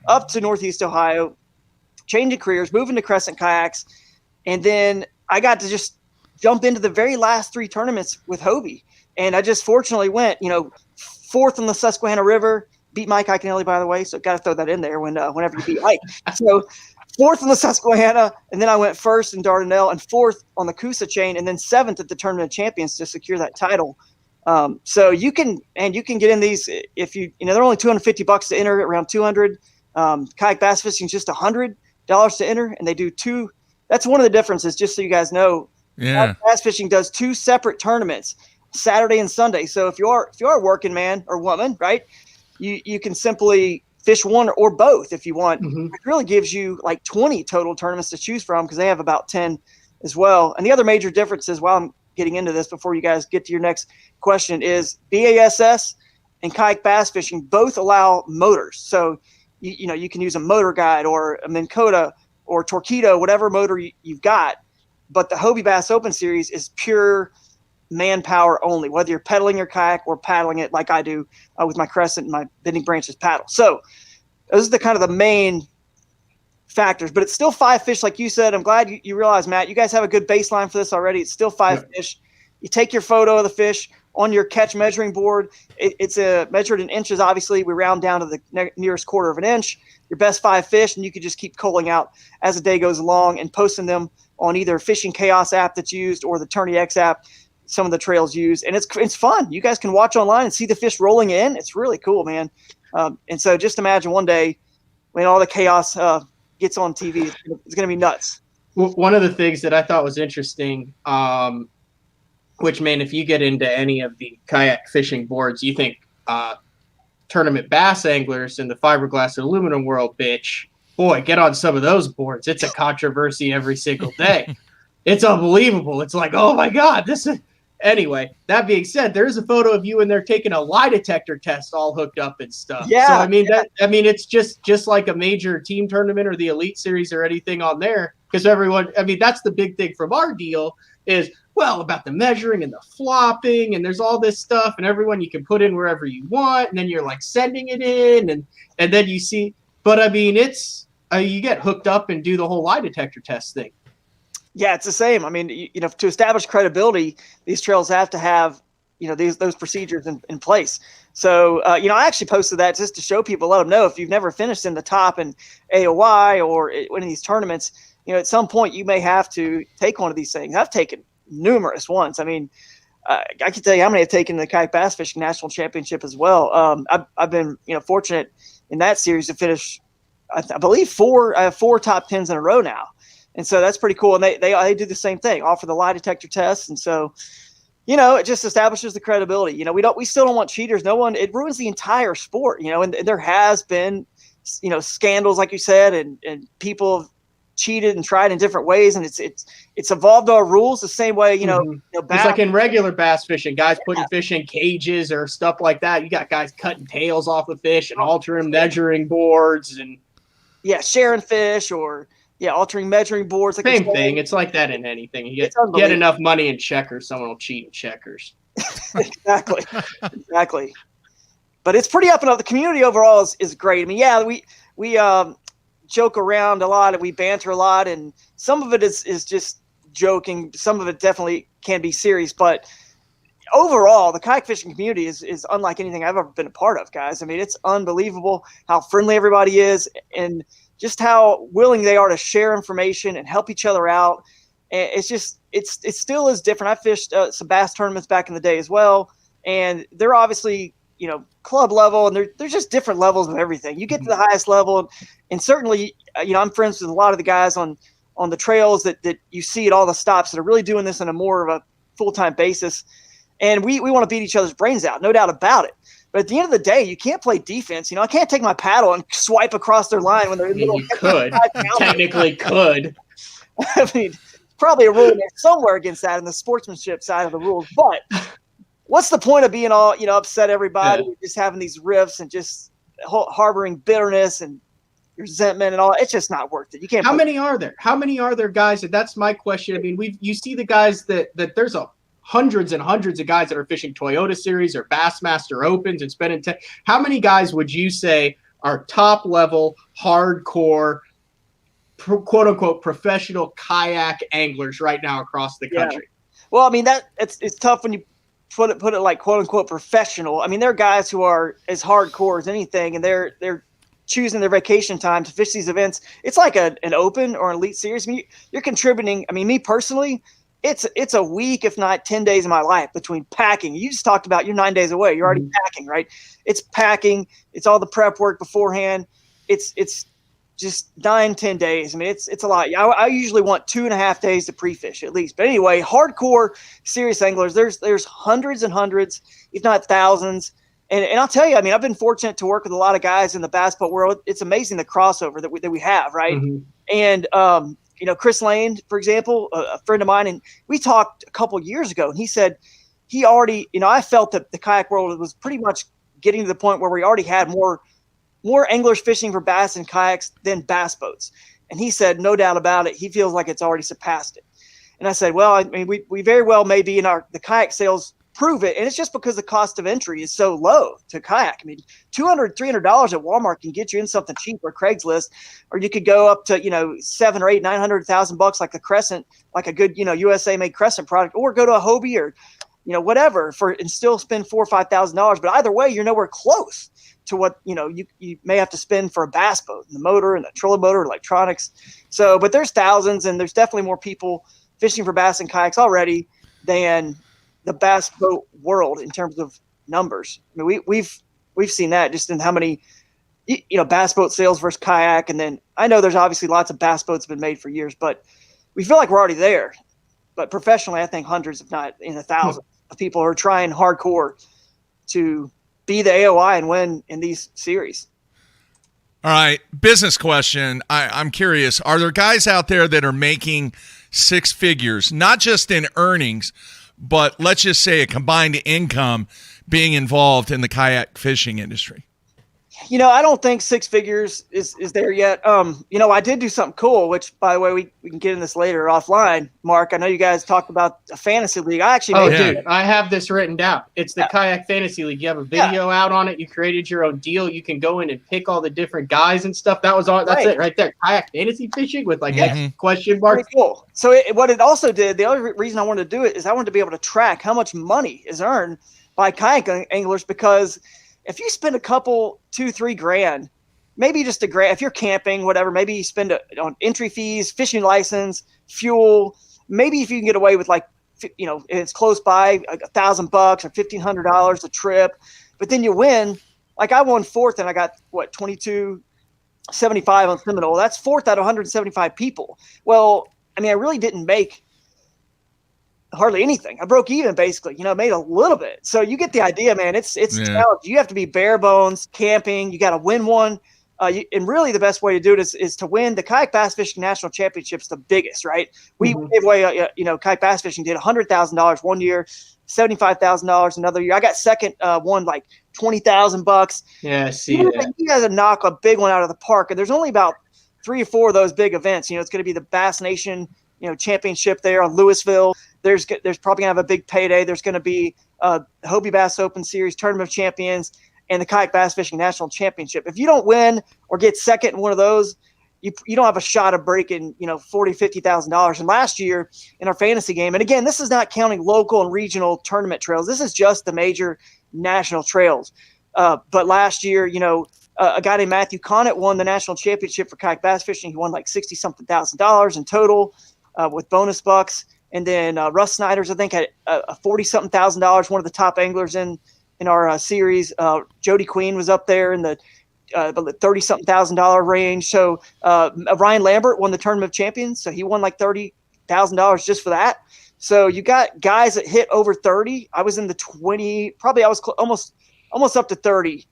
up to Northeast Ohio, changing careers, moving to Crescent Kayaks. And then I got to just jump into the very last 3 tournaments with Hobie. And I just fortunately went, 4th on the Susquehanna River, beat Mike Iaconelli, by the way. So got to throw that in there whenever you beat Mike. So 4th on the Susquehanna, and then I went 1st in Dardanelle and 4th on the Coosa chain, and then 7th at the Tournament of Champions to secure that title. So you can get in these if they're only $250 to enter, around 200. Kayak Bass Fishing is just $100 to enter, and they do 2. That's one of the differences, just so you guys know.
Yeah.
Bass Fishing does 2 separate tournaments, Saturday and Sunday. So if you are a working man or woman, right, you can simply fish one or both if you want. Mm-hmm. It really gives you like 20 total tournaments to choose from because they have about 10 as well. And the other major differences, while I'm getting into this before you guys get to your next question, is BASS and Kayak Bass Fishing both allow motors. So you can use a motor guide or a Minn Kota or Torqeedo, whatever motor you've got. But the Hobie Bass Open Series is pure manpower only, whether you're pedaling your kayak or paddling it like I do with my Crescent and my Bending Branches paddle. So those are the kind of the main factors, but it's still 5 fish, like you said. I'm glad you realize, Matt, you guys have a good baseline for this already. It's still 5 fish. You take your photo of the fish on your catch measuring board. It's measured in inches. Obviously, we round down to the nearest quarter of an inch. Your best 5 fish, and you can just keep culling out as the day goes along and posting them on either Fishing Chaos app that's used or the Tourney X app. Some of the trails used, and it's fun. You guys can watch online and see the fish rolling in. It's really cool, man. And so just imagine one day when all the chaos gets on TV, it's going to be nuts.
One of the things that I thought was interesting, which, man, if you get into any of the kayak fishing boards, you think tournament bass anglers in the fiberglass and aluminum world, bitch, boy, get on some of those boards. It's a controversy every single day. It's unbelievable. It's like, oh my God, this is. Anyway, that being said, there's a photo of you in there taking a lie detector test, all hooked up and stuff.
Yeah.
So it's just like a major team tournament or the Elite Series or anything on there, because everyone. I mean, that's the big thing from our deal is about the measuring and the flopping, and there's all this stuff, and everyone you can put in wherever you want, and then you're like sending it in, and then you see. But I mean, it's you get hooked up and do the whole lie detector test thing.
Yeah, it's the same. I mean, to establish credibility, these trails have to have, those procedures in place. So, I actually posted that just to show people, let them know if you've never finished in the top in AOY or one of these tournaments, at some point you may have to take one of these things. I've taken numerous ones. I mean, I can tell you how many I've taken the Kayak Bass Fishing National Championship as well. I've been, fortunate in that series to finish, I believe I have 4 top 10s in a row now. And so that's pretty cool. And they do the same thing, offer the lie detector tests. And so, it just establishes the credibility. We still don't want cheaters. It ruins the entire sport, and there has been, scandals, like you said, and people have cheated and tried in different ways. And it's evolved our rules the same way,
it's like in regular bass fishing, guys putting fish in cages or stuff like that. You got guys cutting tails off of fish and altering measuring boards and
sharing fish or altering measuring boards. Like
same thing. It's like that in anything. You get enough money in checkers, someone will cheat in checkers.
Exactly. But it's pretty up and up. The community overall is great. I mean, we joke around a lot and we banter a lot, and some of it is just joking. Some of it definitely can be serious, but overall, the kayak fishing community is unlike anything I've ever been a part of, guys. I mean, it's unbelievable how friendly everybody is and just how willing they are to share information and help each other out. And it still is different. I fished some bass tournaments back in the day as well, and they're obviously, club level, and there's just different levels of everything. You get to the highest level, and certainly, I'm friends with a lot of the guys on the trails that you see at all the stops that are really doing this on a more of a full-time basis. And we want to beat each other's brains out, no doubt about it. But at the end of the day, you can't play defense. I can't take my paddle and swipe across their line when they're
you could. Technically could.
I mean, probably a rule somewhere against that in the sportsmanship side of the rules. But what's the point of being all, upset everybody, just having these riffs and just harboring bitterness and resentment and all? It's just not worth it. You can't.
How many are there? How many are there guys? That's my question. I mean, you see the guys that there's hundreds and hundreds of guys that are fishing Toyota Series or Bassmaster Opens and spending how many guys would you say are top level, hardcore, quote unquote professional kayak anglers right now across the country?
Well, I mean, it's tough when you put it like quote unquote professional. I mean, there are guys who are as hardcore as anything, and they're choosing their vacation time to fish these events. It's like an Open or an Elite Series. I mean, you're contributing. I mean, me personally, it's a week, if not 10 days of my life between packing. You just talked about you're 9 days away. You're already packing, right? It's packing. It's all the prep work beforehand. It's just 9-10 days. I mean, it's a lot. I usually want 2.5 days to pre-fish at least. But anyway, hardcore serious anglers, there's hundreds and hundreds, if not thousands. And I'll tell you, I mean, I've been fortunate to work with a lot of guys in the bass boat world. It's amazing the crossover that we have, right? And Chris Lane, for example, a friend of mine, and we talked a couple years ago, and he said he already, I felt that the kayak world was pretty much getting to the point where we already had more anglers fishing for bass and kayaks than bass boats. And he said, no doubt about it, he feels like it's already surpassed it. And I said, well, I mean, we very well may be in the kayak sales prove it. And it's just because the cost of entry is so low to kayak. I mean, $200, $300 at Walmart can get you in something cheap or Craigslist, or you could go up to, $700, $800, $900, $1,000 like the Crescent, like a good, USA made Crescent product, or go to a Hobie or, whatever and still spend $4,000 or $5,000. But either way, you're nowhere close to what, you may have to spend for a bass boat, the motor and the trolling motor, electronics. So, but there's thousands, and there's definitely more people fishing for bass and kayaks already than the bass boat world in terms of numbers. I mean, we've seen that just in how many, bass boat sales versus kayak. And then I know there's obviously lots of bass boats have been made for years, but we feel like we're already there. But professionally, I think hundreds, if not in thousands of people are trying hardcore to be the AOI and win in these series.
All right. Business question. I'm curious. Are there guys out there that are making six figures, not just in earnings, but let's just say a combined income being involved in the kayak fishing industry?
I don't think six figures is there yet. I did do something cool, which, by the way, we can get in this later offline. Mark, I know you guys talked about a fantasy league. I actually
dude, I have this written down. It's the Kayak Fantasy League. You have a video out on it. You created your own deal. You can go in and pick all the different guys and stuff. That was all. That's it right there. Kayak Fantasy Fishing with question mark.
Pretty cool. So what it also did, the other reason I wanted to do it is I wanted to be able to track how much money is earned by kayak anglers, because if you spend a couple, $2-3 maybe just $1,000, if you're camping, whatever, maybe you spend on entry fees, fishing license, fuel. Maybe if you can get away with it's close by, $1,000 or $1,500 a trip, but then you win. Like I won fourth and I got $22 75 on Seminole. That's fourth out of 175 people. Well, I mean, I really didn't make hardly anything. I broke even basically, made a little bit. So you get the idea, man. It's a challenge. You have to be bare bones camping. You got to win one. And really the best way to do it is to win the Kayak Bass Fishing National Championship's the biggest, right? We gave away, Kayak Bass Fishing did $100,000 one year, $75,000 another year. I got second, won like $20,000.
Yeah, I see that.
You guys knock a big one out of the park, and there's only about 3 or 4 of those big events. It's going to be the Bass Nation, championship there on Louisville. There's probably gonna have a big payday. There's going to be Hobie Bass Open Series Tournament of Champions and the Kayak Bass Fishing National Championship. If you don't win or get second in one of those, you don't have a shot of breaking $40,000-$50,000. And last year in our fantasy game, and again, this is not counting local and regional tournament trails. This is just the major national trails. But last year, a guy named Matthew Connett won the national championship for Kayak Bass Fishing. He won like $60-something thousand in total with bonus bucks. And then Russ Snyder's, I think, had a $40-something thousand, one of the top anglers in our series. Jody Queen was up there in the $30-something thousand range. So Ryan Lambert won the Tournament of Champions, so he won like $30,000 just for that. So you got guys that hit over 30. I was in the 20, probably I was almost up to 30.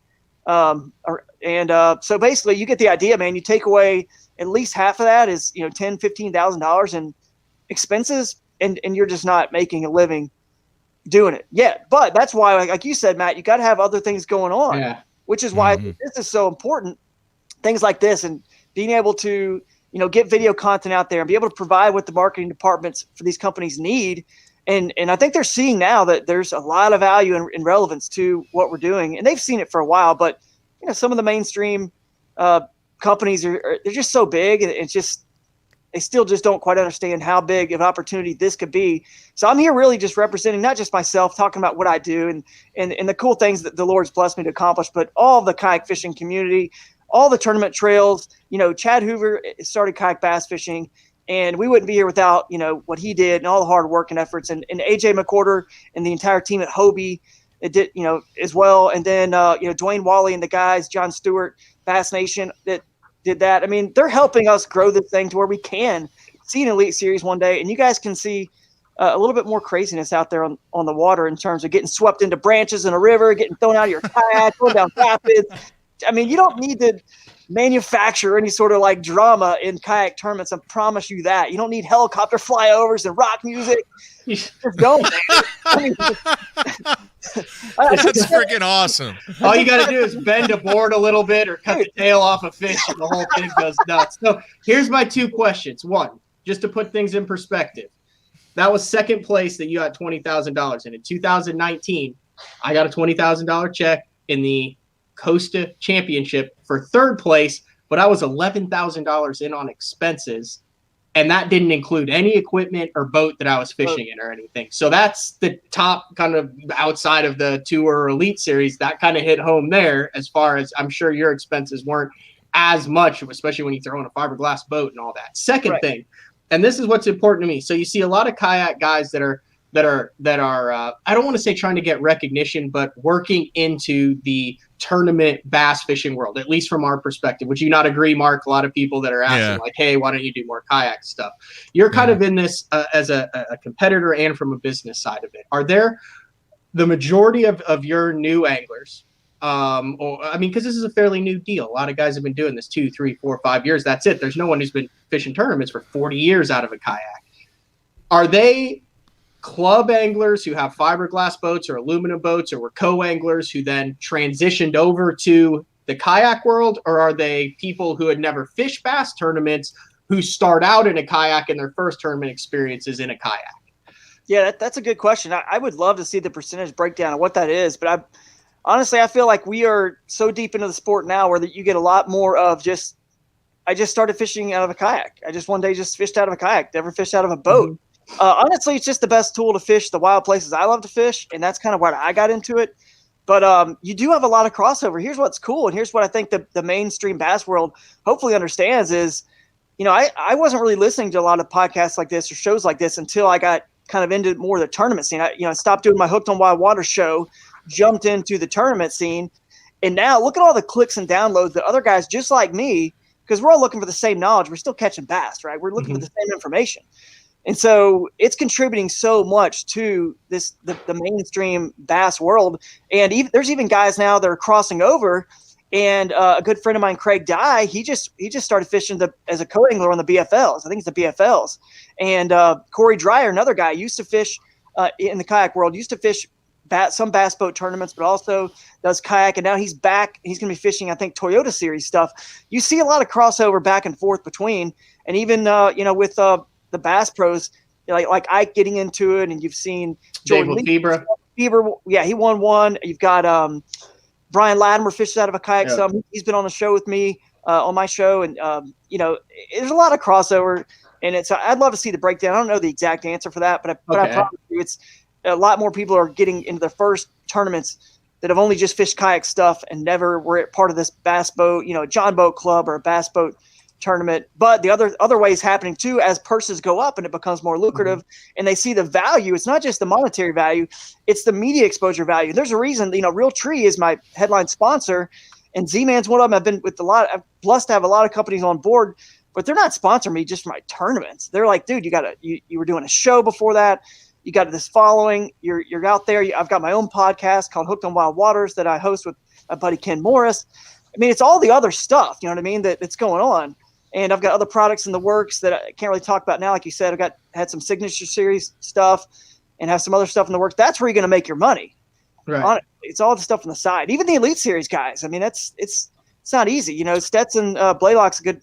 So basically you get the idea, man. You take away at least half of that is $10,000-$15,000 in expenses, and you're just not making a living doing it yet. But that's why, like you said, Matt, you got to have other things going on, which is why this is so important. Things like this and being able to, get video content out there and be able to provide what the marketing departments for these companies need. And I think they're seeing now that there's a lot of value and relevance to what we're doing. And they've seen it for a while, but some of the mainstream companies they're just so big, and it's just, they still just don't quite understand how big of an opportunity this could be. So I'm here really just representing not just myself, talking about what I do and the cool things that the Lord's blessed me to accomplish, but all the kayak fishing community, all the tournament trails. Chad Hoover started Kayak Bass Fishing, and we wouldn't be here without, what he did and all the hard work and efforts. And AJ McWhorter and the entire team at Hobie, it did, as well. And then, Dwayne Wally and the guys, John Stewart, Bass Nation, that did that. I mean, they're helping us grow this thing to where we can see an Elite Series one day, and you guys can see a little bit more craziness out there on the water in terms of getting swept into branches in a river, getting thrown out of your kayak, going down rapids. I mean, you don't need to manufacture any sort of like drama in kayak tournaments. I promise you that. You don't need helicopter flyovers and rock music. You just don't.
That's freaking awesome.
All you got to do is bend a board a little bit or cut the tail off a fish, and the whole thing goes nuts. So here's my 2 questions. One, just to put things in perspective. That was second place that you got $20,000. And in 2019, I got a $20,000 check in the Costa Championship for third place, but I was $11,000 in on expenses, and that didn't include any equipment or boat that I was fishing in or anything. So that's the top kind of outside of the Tour or Elite Series. That kind of hit home there, as far as I'm sure your expenses weren't as much, especially when you throw in a fiberglass boat and all that. Second thing, and this is what's important to me. So you see a lot of kayak guys that are I don't want to say trying to get recognition, but working into the tournament bass fishing world, at least from our perspective. Would you not agree, Mark? A lot of people that are asking like, hey, why don't you do more kayak stuff? You're kind of in this as a competitor and from a business side of it. Are there the majority of your new anglers, because this is a fairly new deal. A lot of guys have been doing this 2, 3, 4, 5 years. That's it. There's no one who's been fishing tournaments for 40 years out of a kayak. Are they club anglers who have fiberglass boats or aluminum boats, or were co-anglers who then transitioned over to the kayak world? Or are they people who had never fished bass tournaments who start out in a kayak and their first tournament experiences in a kayak?
Yeah, that's a good question. I would love to see the percentage breakdown of what that is, but honestly, I feel like we are so deep into the sport now where you get a lot more of I just started fishing out of a kayak. I just one day just fished out of a kayak, never fished out of a boat. Honestly, it's just the best tool to fish the wild places I love to fish, and that's kind of why I got into it. But you do have a lot of crossover. Here's what's cool, and here's what I think the mainstream bass world hopefully understands is, I wasn't really listening to a lot of podcasts like this or shows like this until I got kind of into more of the tournament scene. I stopped doing my Hooked on Wild Water show, jumped into the tournament scene, and now look at all the clicks and downloads that other guys just like me because we're all looking for the same knowledge. We're still catching bass, right? We're looking for the same information. And so it's contributing so much to the mainstream bass world. And there's even guys now that are crossing over. And a good friend of mine, Craig Dye, he just started fishing as a co-angler on the BFLs. I think it's the BFLs. And Corey Dreyer, another guy, used to fish in the kayak world, used to fish some bass boat tournaments, but also does kayak. And now he's back. He's going to be fishing, I think, Toyota Series stuff. You see a lot of crossover back and forth between. And even, with the Bass Pros, like Ike getting into it, and you've seen Jordan Feber. Yeah, he won one. You've got Brian Latimer fishes out of a kayak.
Yeah.
Some he's been on the show with me on my show, and there's a lot of crossover. And I'd love to see the breakdown. I don't know the exact answer for that, but I promise you, it's a lot more people are getting into their first tournaments that have only just fished kayak stuff and never were part of this bass boat, John Boat Club or a bass boat tournament. But the other way is happening too, as purses go up and it becomes more lucrative, and they see the value. It's not just the monetary value, it's the media exposure value. There's a reason, Real Tree is my headline sponsor, and Z-Man's one of them. I've been with I'm blessed to have a lot of companies on board, but they're not sponsoring me just for my tournaments. They're like, dude, you were doing a show before that. You got this following. You're out there. I've got my own podcast called Hooked on Wild Waters that I host with my buddy Ken Morris. I mean, it's all the other stuff, you know what I mean, that's going on. And I've got other products in the works that I can't really talk about now. Like you said, had some Signature Series stuff and have some other stuff in the works. That's where you're going to make your money.
Right.
Honestly, it's all the stuff on the side. Even the Elite Series guys. I mean, it's not easy. Stetson Blaylock's a good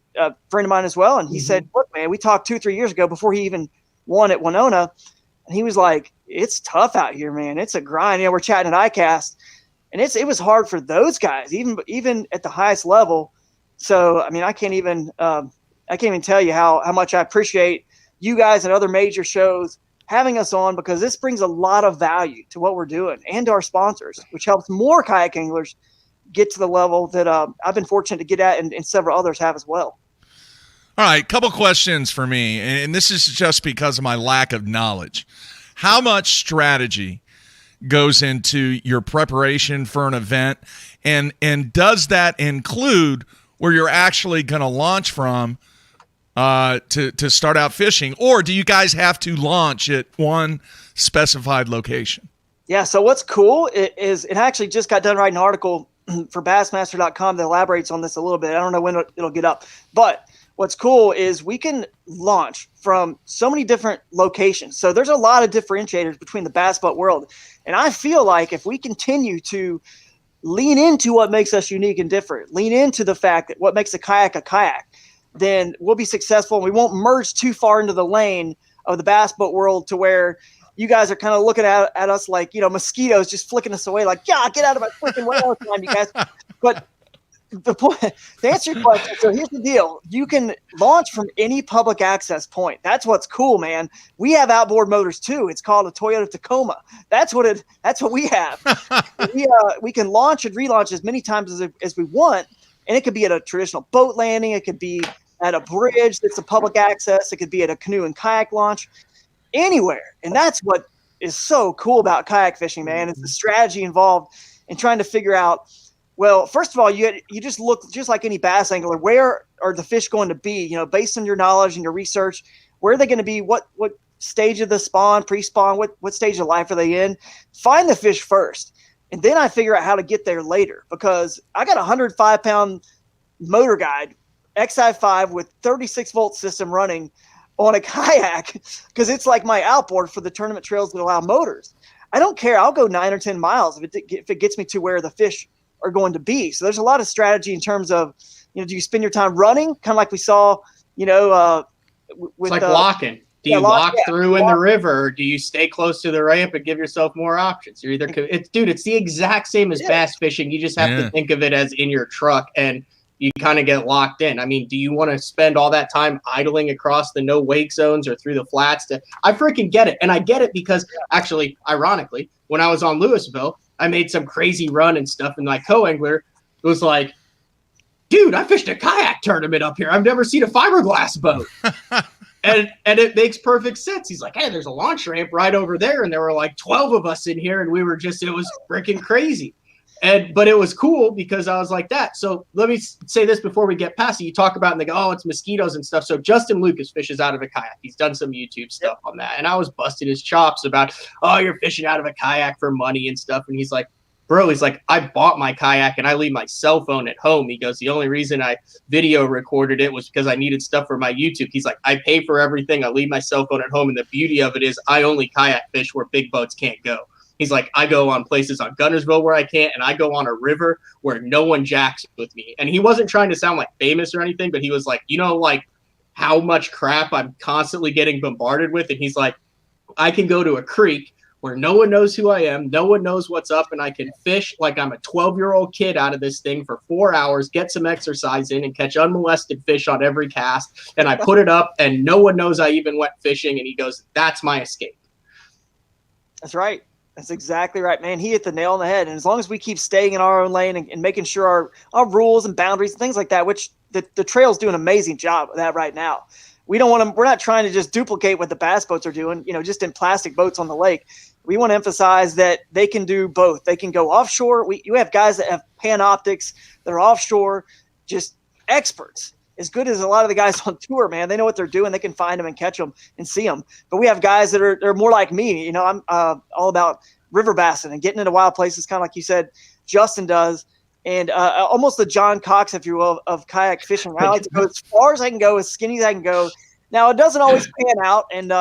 friend of mine as well. And he said, look, man, we talked 2-3 years ago before he even won at Winona. And he was like, it's tough out here, man. It's a grind. We're chatting at ICAST. And it was hard for those guys, even at the highest level. So, I mean, I can't even tell you how much I appreciate you guys and other major shows having us on, because this brings a lot of value to what we're doing and to our sponsors, which helps more kayak anglers get to the level that I've been fortunate to get at, and several others have as well.
All right, couple questions for me, and this is just because of my lack of knowledge. How much strategy goes into your preparation for an event, and does that include where you're actually going to launch from to start out fishing, or do you guys have to launch at one specified location?
Yeah, so what's cool is it actually just got done writing an article for Bassmaster.com that elaborates on this a little bit. I don't know when it'll get up, but what's cool is we can launch from so many different locations. So there's a lot of differentiators between the bass boat world, and I feel like if we continue to lean into what makes us unique and different, lean into the fact that what makes a kayak, then we'll be successful, and we won't merge too far into the lane of the bass boat world to where you guys are kind of looking at us like, mosquitoes just flicking us away, like, yeah, get out of my freaking way all the time, you guys. But the point, to answer your question, so here's the deal. You can launch from any public access point. That's what's cool, man. We have outboard motors too. It's called a Toyota Tacoma. That's what we have. We can launch and relaunch as many times as we want, and it could be at a traditional boat landing. It could be at a bridge that's a public access. It could be at a canoe and kayak launch, anywhere. And that's what is so cool about kayak fishing, man. It's the strategy involved in trying to figure out, well, first of all, you just look just like any bass angler. Where are the fish going to be? Based on your knowledge and your research, where are they going to be? What stage of the spawn, pre-spawn, what stage of life are they in? Find the fish first, and then I figure out how to get there later, because I got a 105-pound motor guide XI5 with 36-volt system running on a kayak, because it's like my outboard for the tournament trails that allow motors. I don't care. I'll go 9 or 10 miles if it gets me to where the fish are going to be. So there's a lot of strategy in terms of, do you spend your time running, kind of like we saw, with
it's like locking. Do you lock through in the river, or do you stay close to the ramp and give yourself more options? You're either it's the exact same as bass fishing. You just have to think of it as in your truck, and you kind of get locked in. I mean, do you want to spend all that time idling across the no wake zones or through the flats? I freaking get it. And I get it because actually, ironically, when I was on Louisville, I made some crazy run and stuff, and my co-angler was like, dude, I fished a kayak tournament up here. I've never seen a fiberglass boat. and it makes perfect sense. He's like, hey, there's a launch ramp right over there. And there were like 12 of us in here, and it was freaking crazy. But it was cool because I was like that. So let me say this before we get past it. You talk about and they go, oh, it's mosquitoes and stuff. So Justin Lucas fishes out of a kayak. He's done some YouTube stuff on that. And I was busting his chops about, oh, you're fishing out of a kayak for money and stuff. And he's like, bro, I bought my kayak and I leave my cell phone at home. He goes, the only reason I video recorded it was because I needed stuff for my YouTube. He's like, I pay for everything. I leave my cell phone at home. And the beauty of it is I only kayak fish where big boats can't go. He's like, I go on places on Guntersville where I can't, and I go on a river where no one jacks with me. And he wasn't trying to sound like famous or anything, but he was like, like how much crap I'm constantly getting bombarded with. And he's like, I can go to a creek where no one knows who I am, no one knows what's up, and I can fish like I'm a 12-year-old kid out of this thing for 4 hours, get some exercise in, and catch unmolested fish on every cast. And I put it up, and no one knows I even went fishing. And he goes, that's my escape.
That's right. That's exactly right, man. He hit the nail on the head. And as long as we keep staying in our own lane and making sure our rules and boundaries and things like that, which the trails do an amazing job of that right now. We're not trying to just duplicate what the bass boats are doing, just in plastic boats on the lake. We want to emphasize that they can do both. They can go offshore. You have guys that have Panoptics that are offshore, just experts. As good as a lot of the guys on tour, man, they know what they're doing. They can find them and catch them and see them. But we have guys that are more like me. I'm all about river bassing and getting into wild places, kind of like you said, Justin does. And almost the John Cox, if you will, of kayak fishing. I like to go as far as I can go, as skinny as I can go. Now, it doesn't always pan out. And,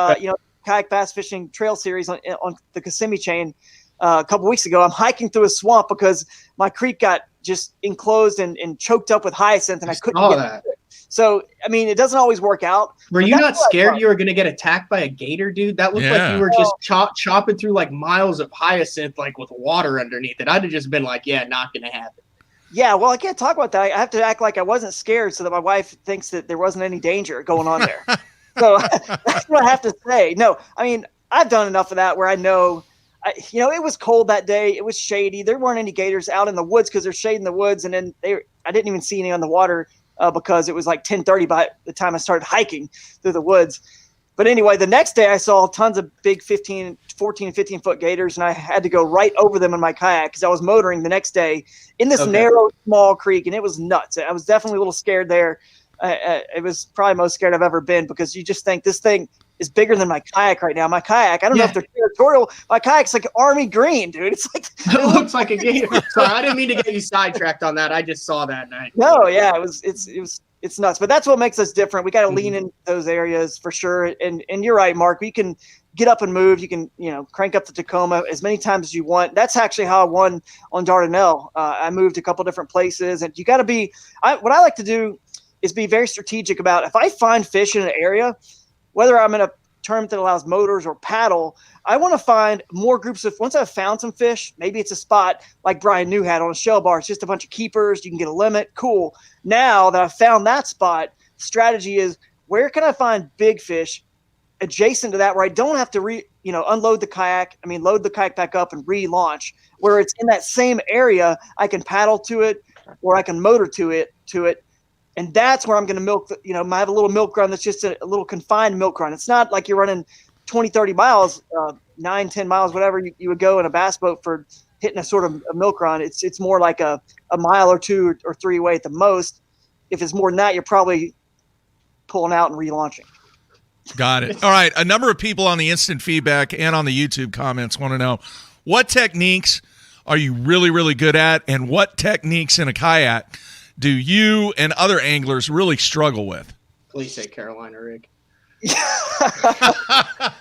Kayak Bass Fishing Trail Series on the Kissimmee chain a couple weeks ago, I'm hiking through a swamp because my creek got just enclosed and choked up with hyacinth, and I couldn't get that. So, it doesn't always work out.
Were you not scared you were going to get attacked by a gator, dude? That looked like you were just chopping through like miles of hyacinth, like with water underneath it. I'd have just been like, yeah, not going to happen.
Yeah, well, I can't talk about that. I have to act like I wasn't scared so that my wife thinks that there wasn't any danger going on there. So that's what I have to say. No, I've done enough of that where I know, it was cold that day. It was shady. There weren't any gators out in the woods because they're shading the woods. And then I didn't even see any on the water because it was like 10:30 by the time I started hiking through the woods. But anyway, the next day I saw tons of big 14, 15-foot gators, and I had to go right over them in my kayak because I was motoring the next day in this narrow, small creek, and it was nuts. I was definitely a little scared there. It was probably most scared I've ever been because you just think this thing is bigger than my kayak right now. My kayak, I don't know if they're territorial. My kayak's like army green, dude. It's like
it looks like a gator. Sorry, I didn't mean to get you sidetracked on that. I just saw that night.
No, yeah, it's nuts. But that's what makes us different. We got to lean in those areas for sure. And you're right, Mark. We can get up and move. You can, crank up the Tacoma as many times as you want. That's actually how I won on Dardanelle. I moved a couple different places, and you got to be. What I like to do is be very strategic about if I find fish in an area, whether I'm in a tournament that allows motors or paddle, I want to find more groups of, once I've found some fish, maybe it's a spot like Brian New had on a shell bar. It's just a bunch of keepers. You can get a limit. Cool. Now that I've found that spot, strategy is where can I find big fish adjacent to that where I don't have to unload the kayak. Load the kayak back up and relaunch where it's in that same area. I can paddle to it or I can motor to it. And that's where I'm going to milk, I have a little milk run that's just a little confined milk run. It's not like you're running 20, 30 miles, 9, 10 miles, whatever you would go in a bass boat for hitting a sort of a milk run. It's more like a mile or 2 or 3 away at the most. If it's more than that, you're probably pulling out and relaunching.
Got it. All right. A number of people on the instant feedback and on the YouTube comments want to know what techniques are you really, really good at, and what techniques in a kayak do you and other anglers really struggle with?
Please say Carolina rig.
I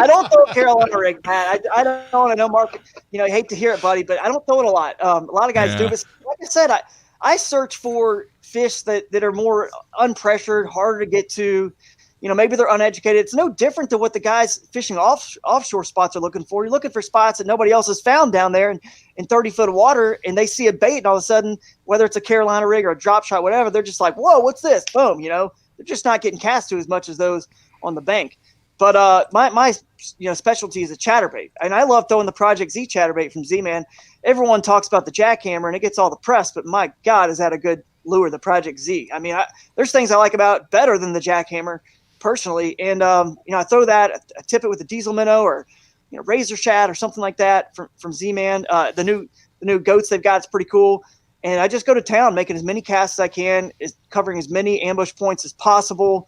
don't throw Carolina rig, man. I don't want to know, Mark. I hate to hear it, buddy, but I don't throw it a lot. A lot of guys do, but like I said, I search for fish that are more unpressured, harder to get to. Maybe they're uneducated. It's no different than what the guys fishing offshore spots are looking for. You're looking for spots that nobody else has found down there in 30 foot of water, and they see a bait, and all of a sudden, whether it's a Carolina rig or a drop shot, whatever, they're just like, whoa, what's this? Boom, they're just not getting cast to as much as those on the bank. But my specialty is a chatterbait, and I love throwing the Project Z chatterbait from Z-Man. Everyone talks about the jackhammer, and it gets all the press, but my God, is that a good lure, the Project Z? There's things I like about it better than the jackhammer personally. And, I throw that, I tip it with a diesel minnow or, razor shad or something like that from Z-Man. The new new goats they've got. It's pretty cool. And I just go to town, making as many casts as I can, covering as many ambush points as possible,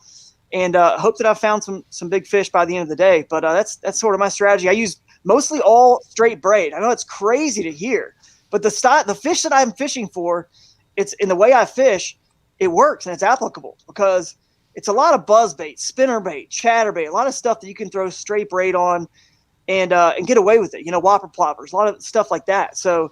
and hope that I've found some big fish by the end of the day. But that's sort of my strategy. I use mostly all straight braid. I know it's crazy to hear, but the fish that I'm fishing for, it's in the way I fish, it works and it's applicable because it's a lot of buzz bait, spinner bait, chatter bait, a lot of stuff that you can throw straight braid on and get away with it. Whopper ploppers, a lot of stuff like that. So.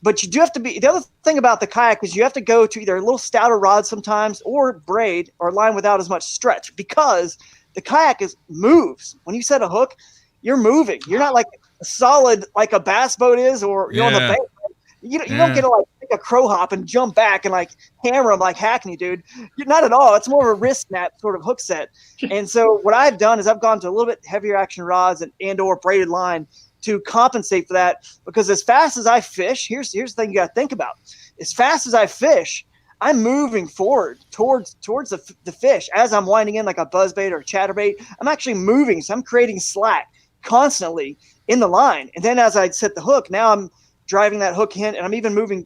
But you do have to be – the other thing about the kayak is you have to go to either a little stouter rod sometimes or braid or line without as much stretch because the kayak moves. When you set a hook, you're moving. You're not like a solid like a bass boat is or you're on the bank. You don't get to like take a crow hop and jump back and like hammer them like Hackney, dude. Not at all. It's more of a wrist snap sort of hook set. And so what I've done is I've gone to a little bit heavier action rods and or braided line to compensate for that, because as fast as I fish, here's the thing you got to think about. As fast as I fish, I'm moving forward towards the fish as I'm winding in like a buzzbait or a chatterbait. I'm actually moving, so I'm creating slack constantly in the line. And then as I set the hook, now I'm driving that hook in, and I'm even moving,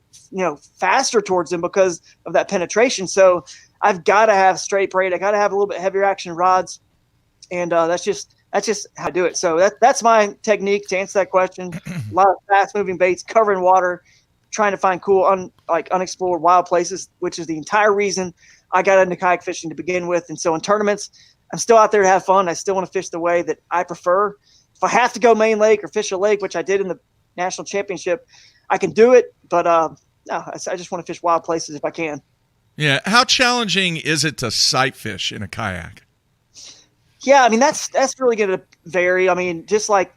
faster towards them because of that penetration. So I've got to have straight braid. I got to have a little bit heavier action rods, and that's just how I do it. So that's my technique to answer that question. A lot of fast moving baits, covering water, trying to find cool, unexplored wild places, which is the entire reason I got into kayak fishing to begin with. And so in tournaments, I'm still out there to have fun. I still want to fish the way that I prefer. If I have to go main lake or fish a lake, which I did in the national championship, I can do it. But no, I just want to fish wild places if I can.
Yeah. How challenging is it to sight fish in a kayak?
Yeah, I mean, that's really going to vary. I mean, just like,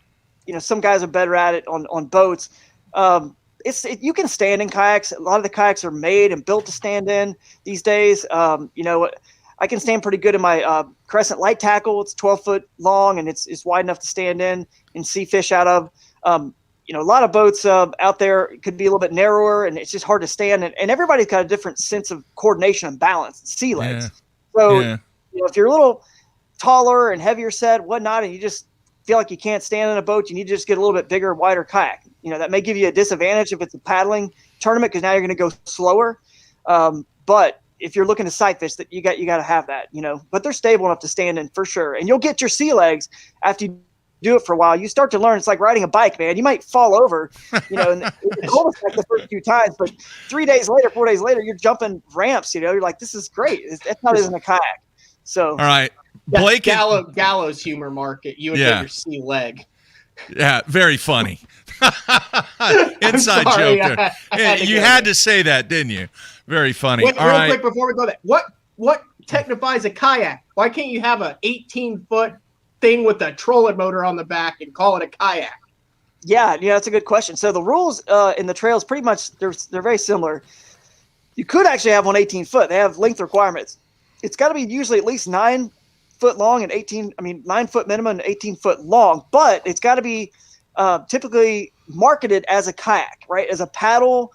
some guys are better at it on boats. You can stand in kayaks. A lot of the kayaks are made and built to stand in these days. I can stand pretty good in my Crescent light tackle. It's 12 foot long and it's wide enough to stand in and see fish out of. A lot of boats out there could be a little bit narrower and it's just hard to stand. And everybody's got a different sense of coordination and balance, sea legs. Yeah. So, if you're a little taller and heavier set, whatnot, and you just feel like you can't stand in a boat, you need to just get a little bit bigger, wider kayak. That may give you a disadvantage if it's a paddling tournament because now you're going to go slower. But if you're looking to sight fish, that you got to have that, But they're stable enough to stand in for sure, and you'll get your sea legs after you do it for a while. You start to learn. It's like riding a bike, man. You might fall over, and it's almost like the first few times, but 4 days later, you're jumping ramps. You're like, this is great. That's how it is in a kayak. So
all right. Blake,
gallows humor, Mark. You would get your sea leg.
Yeah, very funny. Inside joke there. You had to say that, didn't you? Very funny.
Wait, real quick before we go there, what technifies a kayak? Why can't you have an 18-foot thing with a trolling motor on the back and call it a kayak?
Yeah, that's a good question. So the rules in the trails pretty much they're very similar. You could actually have one 18-foot. They have length requirements. It's got to be usually at least 9 foot long and 9 foot minimum and 18 foot long, but it's got to be typically marketed as a kayak, right? As a paddle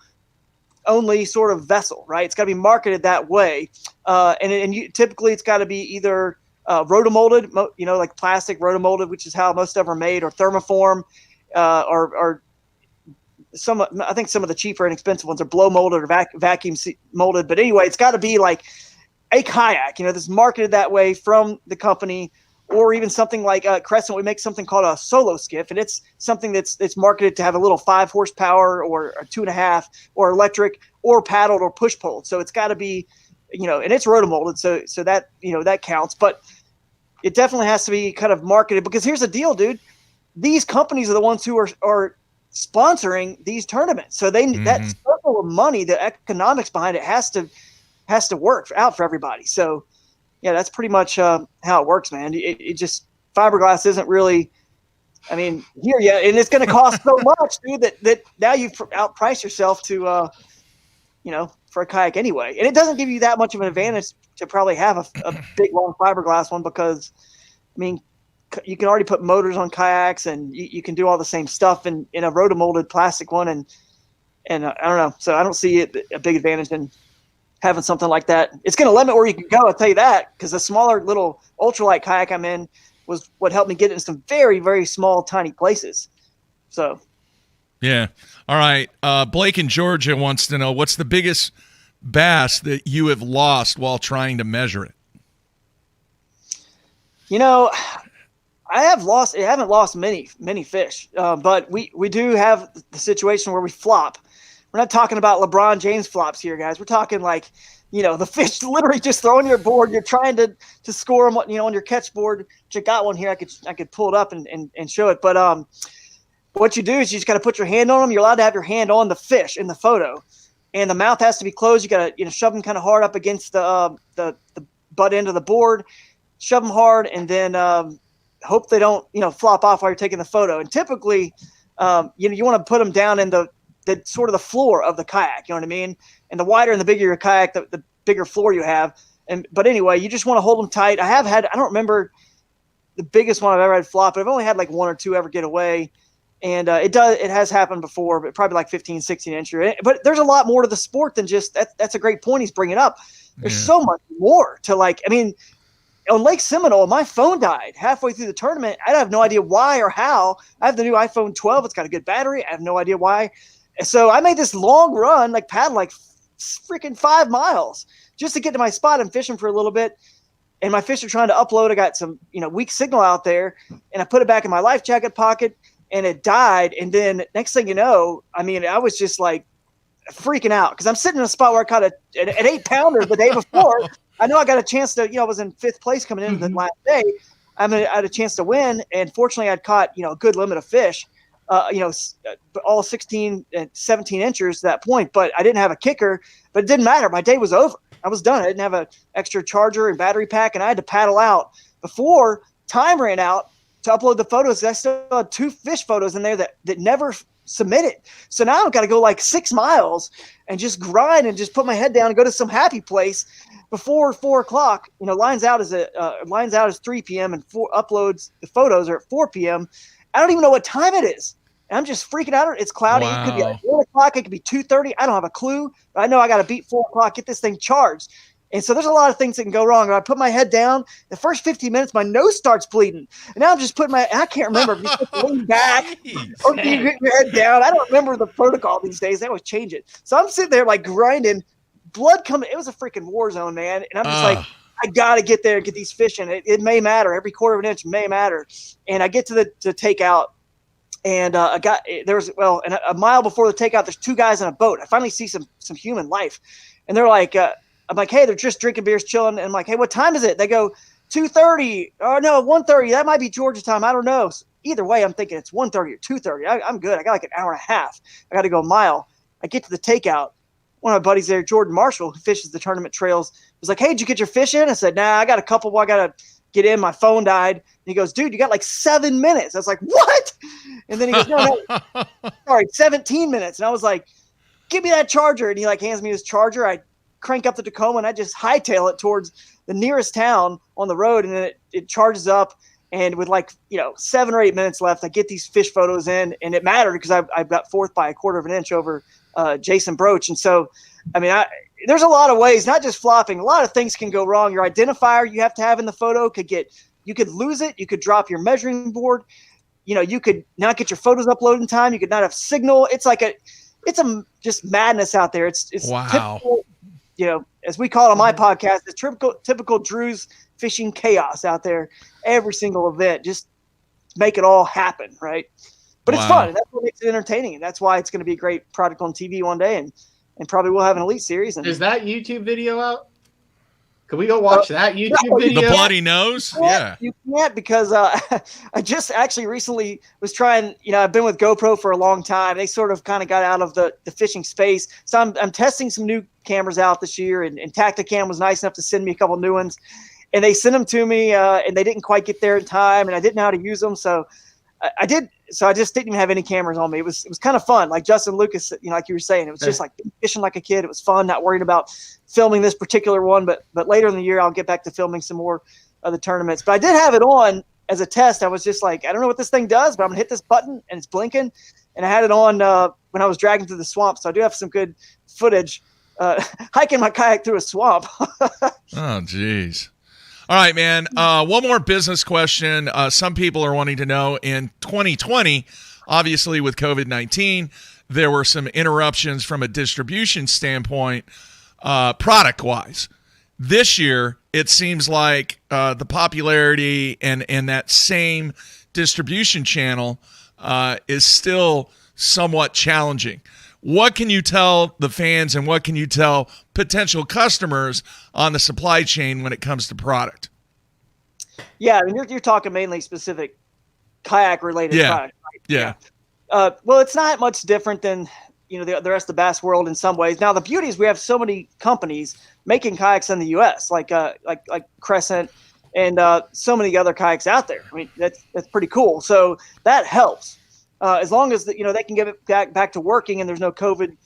only sort of vessel, right? It's got to be marketed that way. Typically it's got to be either rotomolded, like plastic rotomolded, which is how most of them are made, or thermoform, or some, I think some of the cheaper and expensive ones are blow molded or vacuum molded. But anyway, it's got to be like a kayak, that's marketed that way from the company, or even something like Crescent. We make something called a solo skiff, and it's something that's marketed to have a little 5 horsepower or a 2.5, or electric, or paddled, or push pulled. So it's got to be, and it's rotomolded, so that that counts. But it definitely has to be kind of marketed, because here's the deal, dude. These companies are the ones who are sponsoring these tournaments, so that circle of money, the economics behind it has to work out for everybody. So yeah, that's pretty much how it works, man. It just, fiberglass isn't really, and it's going to cost so much, dude, that now you've outpriced yourself to, for a kayak anyway. And it doesn't give you that much of an advantage to probably have a big, long fiberglass one, because, you can already put motors on kayaks, and you can do all the same stuff in a rotomolded plastic one. And I don't know. So I don't see a big advantage in having something like that. It's going to limit where you can go, I'll tell you that, because the smaller little ultralight kayak I'm in was what helped me get in some very, very small, tiny places. So
Yeah. All right. Blake in Georgia wants to know, what's the biggest bass that you have lost while trying to measure it?
I haven't lost many fish, but we do have the situation where we flop. We're not talking about LeBron James flops here, guys. We're talking like, the fish literally just throwing your board. You're trying to score them, on your catch board. Which I got one here. I could pull it up and show it. But what you do is you just got to put your hand on them. You're allowed to have your hand on the fish in the photo, and the mouth has to be closed. You got to shove them kind of hard up against the butt end of the board. Shove them hard, and then hope they don't flop off while you're taking the photo. And typically, you want to put them down in the sort of the floor of the kayak. You know what I mean? And the wider and the bigger your kayak, the bigger floor you have. But anyway, you just want to hold them tight. I don't remember the biggest one I've ever had flop, but I've only had like one or two ever get away. And it has happened before, but probably like 15, 16 inches. But there's a lot more to the sport than just that's a great point he's bringing up. There's so much more to on Lake Seminole, my phone died halfway through the tournament. I have no idea why or how. I have the new iPhone 12. It's got a good battery. I have no idea why. So I made this long run, paddle freaking 5 miles just to get to my spot. I'm fishing for a little bit, and my fish are trying to upload. I got some, weak signal out there, and I put it back in my life jacket pocket, and it died. And then next thing you know, I was just freaking out because I'm sitting in a spot where I caught an 8-pounder the day before. I know I got a chance to, I was in 5th place coming into the last day. I had a chance to win, and fortunately I'd caught, a good limit of fish, all 16 and 17 inches at that point, but I didn't have a kicker. But it didn't matter. My day was over. I was done. I didn't have an extra charger and battery pack, and I had to paddle out before time ran out to upload the photos. I still had 2 fish photos in there that never submitted. So now I've got to go 6 miles and just grind and just put my head down and go to some happy place before 4 o'clock. Lines out is 3 p.m. and uploads the photos are at 4 p.m. I don't even know what time it is. And I'm just freaking out. It's cloudy. Wow. It could be 1 o'clock. It could be 2:30. I don't have a clue. But I know I got to beat 4 o'clock, get this thing charged. And so there's a lot of things that can go wrong. If I put my head down, the first 15 minutes, my nose starts bleeding. And now I'm just putting I can't remember if you put the lean back or do you get your head down. I don't remember the protocol these days. They always change it. So I'm sitting there grinding, blood coming. It was a freaking war zone, man. And I'm just I got to get there and get these fish in. It may matter. Every quarter of an inch may matter. And I get to the takeout. And and a mile before the takeout, there's 2 guys in a boat. I finally see some human life. And they're I'm like, hey, they're just drinking beers, chilling. And I'm like, hey, what time is it? They go 2:30. Oh, no, 1:30. That might be Georgia time. I don't know. So either way, I'm thinking it's 1:30 or 2:30. I'm good. I got an hour and a half. I got to go a mile. I get to the takeout. One of my buddies there, Jordan Marshall, who fishes the tournament trails, was like, hey, did you get your fish in? I said, nah, I got a couple. I got to get in. My phone died. And he goes, dude, you got 7 minutes. I was like, what? And then he goes, no, sorry, 17 minutes. And I was like, give me that charger. And he hands me his charger. I crank up the Tacoma and I just hightail it towards the nearest town on the road. And then it charges up. And with 7 or 8 minutes left, I get these fish photos in, and it mattered because I got 4th by a quarter of an inch over Jason Broach. And so, there's a lot of ways, not just flopping. A lot of things can go wrong. Your identifier you have to have in the photo you could lose it. You could drop your measuring board. You could not get your photos uploaded in time. You could not have signal. It's it's just madness out there. It's
wow.
Typical, as we call it on my podcast, it's typical Drew's fishing chaos out there. Every single event, just make it all happen, right? But it's fun. And that's what makes it entertaining, and that's why it's going to be a great product on TV one day, and probably we'll have an elite series. And
is that YouTube video out? Can we go watch that YouTube video?
The bloody nose? Yeah.
You can't because I just actually recently was trying, I've been with GoPro for a long time. They sort of kind of got out of the fishing space. So I'm testing some new cameras out this year, and Tacticam was nice enough to send me a couple new ones. And they sent them to me, and they didn't quite get there in time, and I didn't know how to use them. So I did. So I just didn't even have any cameras on me. It was kind of fun, like Justin Lucas, like you were saying. It was just fishing like a kid. It was fun, not worrying about filming this particular one. But later in the year, I'll get back to filming some more of the tournaments. But I did have it on as a test. I was just I don't know what this thing does, but I'm gonna hit this button and it's blinking. And I had it on when I was dragging through the swamp. So I do have some good footage hiking my kayak through a swamp.
Oh, geez. All right, man. One more business question. Some people are wanting to know, in 2020, obviously with COVID-19, there were some interruptions from a distribution standpoint, product-wise. This year, it seems like the popularity and that same distribution channel is still somewhat challenging. What can you tell the fans and what can you tell potential customers on the supply chain when it comes to product?
Yeah, I mean, you're talking mainly specific kayak-related product. Right?
Yeah.
Well, it's not much different than the rest of the bass world in some ways. Now, the beauty is we have so many companies making kayaks in the U.S. like Crescent and so many other kayaks out there. I mean, that's pretty cool. So that helps. As long as they can get it back to working and there's no COVID,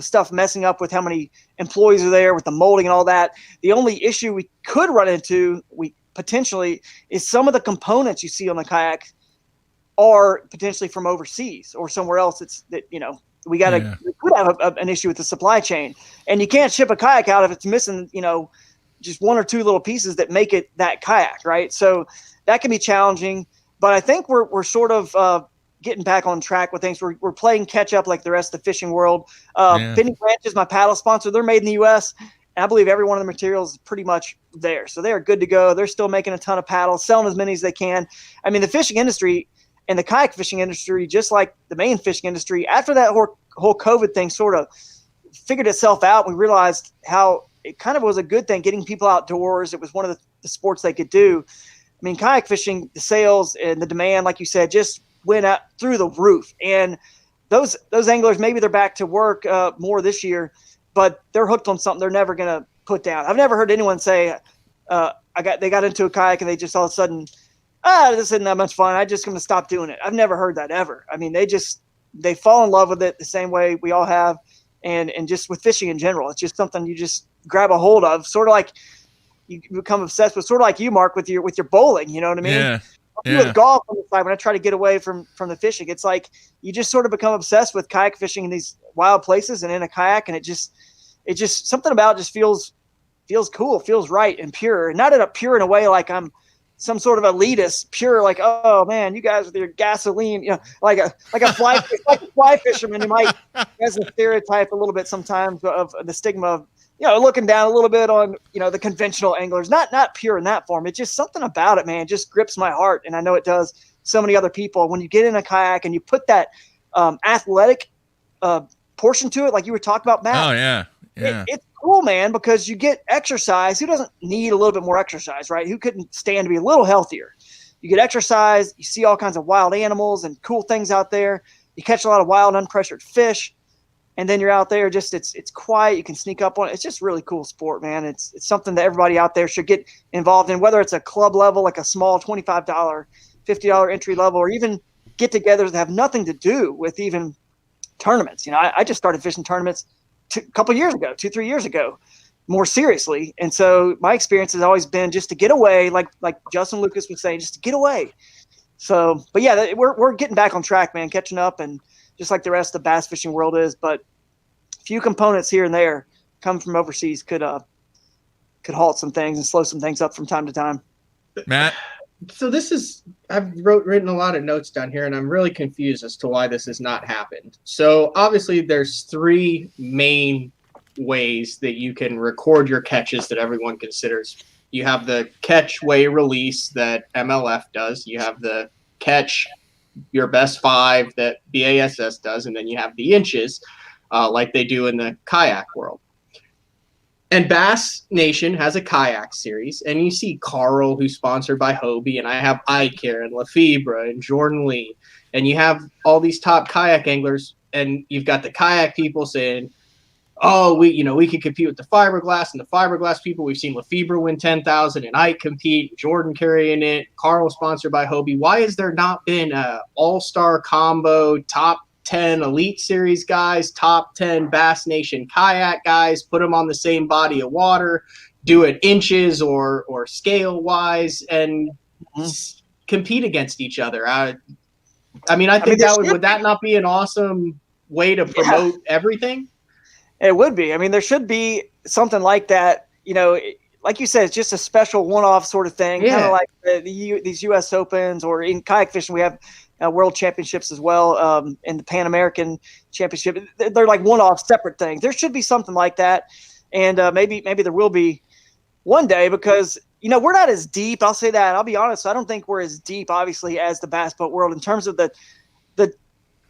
stuff messing up with how many employees are there with the molding and all that. The only issue we could run into, potentially, is some of the components you see on the kayak are potentially from overseas or somewhere else. We could have an issue with the supply chain, and you can't ship a kayak out if it's missing, just one or two little pieces that make it that kayak, right? So that can be challenging, but I think we're sort of getting back on track with things. We're playing catch up like the rest of the fishing world. Bending Branch is my paddle sponsor. They're made in the U.S., and I believe every one of the materials is pretty much there. So they are good to go. They're still making a ton of paddles, selling as many as they can. I mean, the fishing industry and the kayak fishing industry, just like the main fishing industry, after that whole COVID thing sort of figured itself out, we realized how it kind of was a good thing getting people outdoors. It was one of the sports they could do. I mean, kayak fishing, the sales and the demand, like you said, just went up through the roof. And those anglers, maybe they're back to work more this year, but they're hooked on something they're never going to put down. I've never heard anyone say they got into a kayak and they just all of a sudden, this isn't that much fun, I'm just going to stop doing it. I've never heard that ever. I mean, they fall in love with it the same way we all have, and just with fishing in general. It's just something you just grab a hold of, sort of like you become obsessed with, sort of like you, Mark, with your bowling. You know what I mean? Yeah. With golf on the side, when I try to get away from the fishing, it's like you just sort of become obsessed with kayak fishing in these wild places and in a kayak, and it just something about it just feels cool, feels right and pure, and not pure in a way like I'm some sort of elitist, pure, like, oh man, you guys with your gasoline, like a fly fisherman, you might has a stereotype a little bit sometimes of the stigma of, looking down a little bit on, the conventional anglers, not pure in that form. It's just something about it, man, just grips my heart. And I know it does so many other people. When you get in a kayak and you put that athletic portion to it, like you were talking about, Matt.
Oh yeah. Yeah.
It's cool, man, because you get exercise. Who doesn't need a little bit more exercise, right? Who couldn't stand to be a little healthier? You get exercise, you see all kinds of wild animals and cool things out there. You catch a lot of wild, unpressured fish, and then you're out there just it's quiet. You can sneak up on it. It's just really cool sport, man. It's something that everybody out there should get involved in, whether it's a club level, like a small $25, $50 entry level, or even get-togethers that have nothing to do with even tournaments. I just started fishing tournaments a couple years ago, 2-3 years ago, more seriously. And so my experience has always been just to get away, like Justin Lucas was saying, just to get away. So, but yeah, we're getting back on track, man, catching up, and just like the rest of the bass fishing world is. But a few components here and there come from overseas could halt some things and slow some things up from time to time.
Matt?
So I've written a lot of notes down here, and I'm really confused as to why this has not happened. So obviously there's 3 main ways that you can record your catches that everyone considers. You have the catch weigh release that MLF does. You have the catch your best 5 that BASS does, and then you have the inches like they do in the kayak world. And Bass Nation has a kayak series, and you see Carl, who's sponsored by Hobie, and I have Ike here, and Lefebvre, and Jordan Lee, and you have all these top kayak anglers, and you've got the kayak people saying, oh, we could compete with the fiberglass, and the fiberglass people, we've seen Lefebvre win 10,000, and Ike compete, Jordan carrying it, Carl sponsored by Hobie. Why has there not been a all-star combo, top 10 Elite Series guys, top 10 Bass Nation kayak guys, put them on the same body of water, do it inches or scale wise, and compete against each other? I think that would that not be an awesome way to promote everything?
It would be. I mean, there should be something like that. Like you said, it's just a special one-off sort of thing, kind of like these U.S. Opens, or in kayak fishing we have World Championships as well, and the Pan American Championship. They're like one-off separate things. There should be something like that, and maybe there will be one day, because we're not as deep. I'll say that. I'll be honest. I don't think we're as deep, obviously, as the bass boat world in terms of the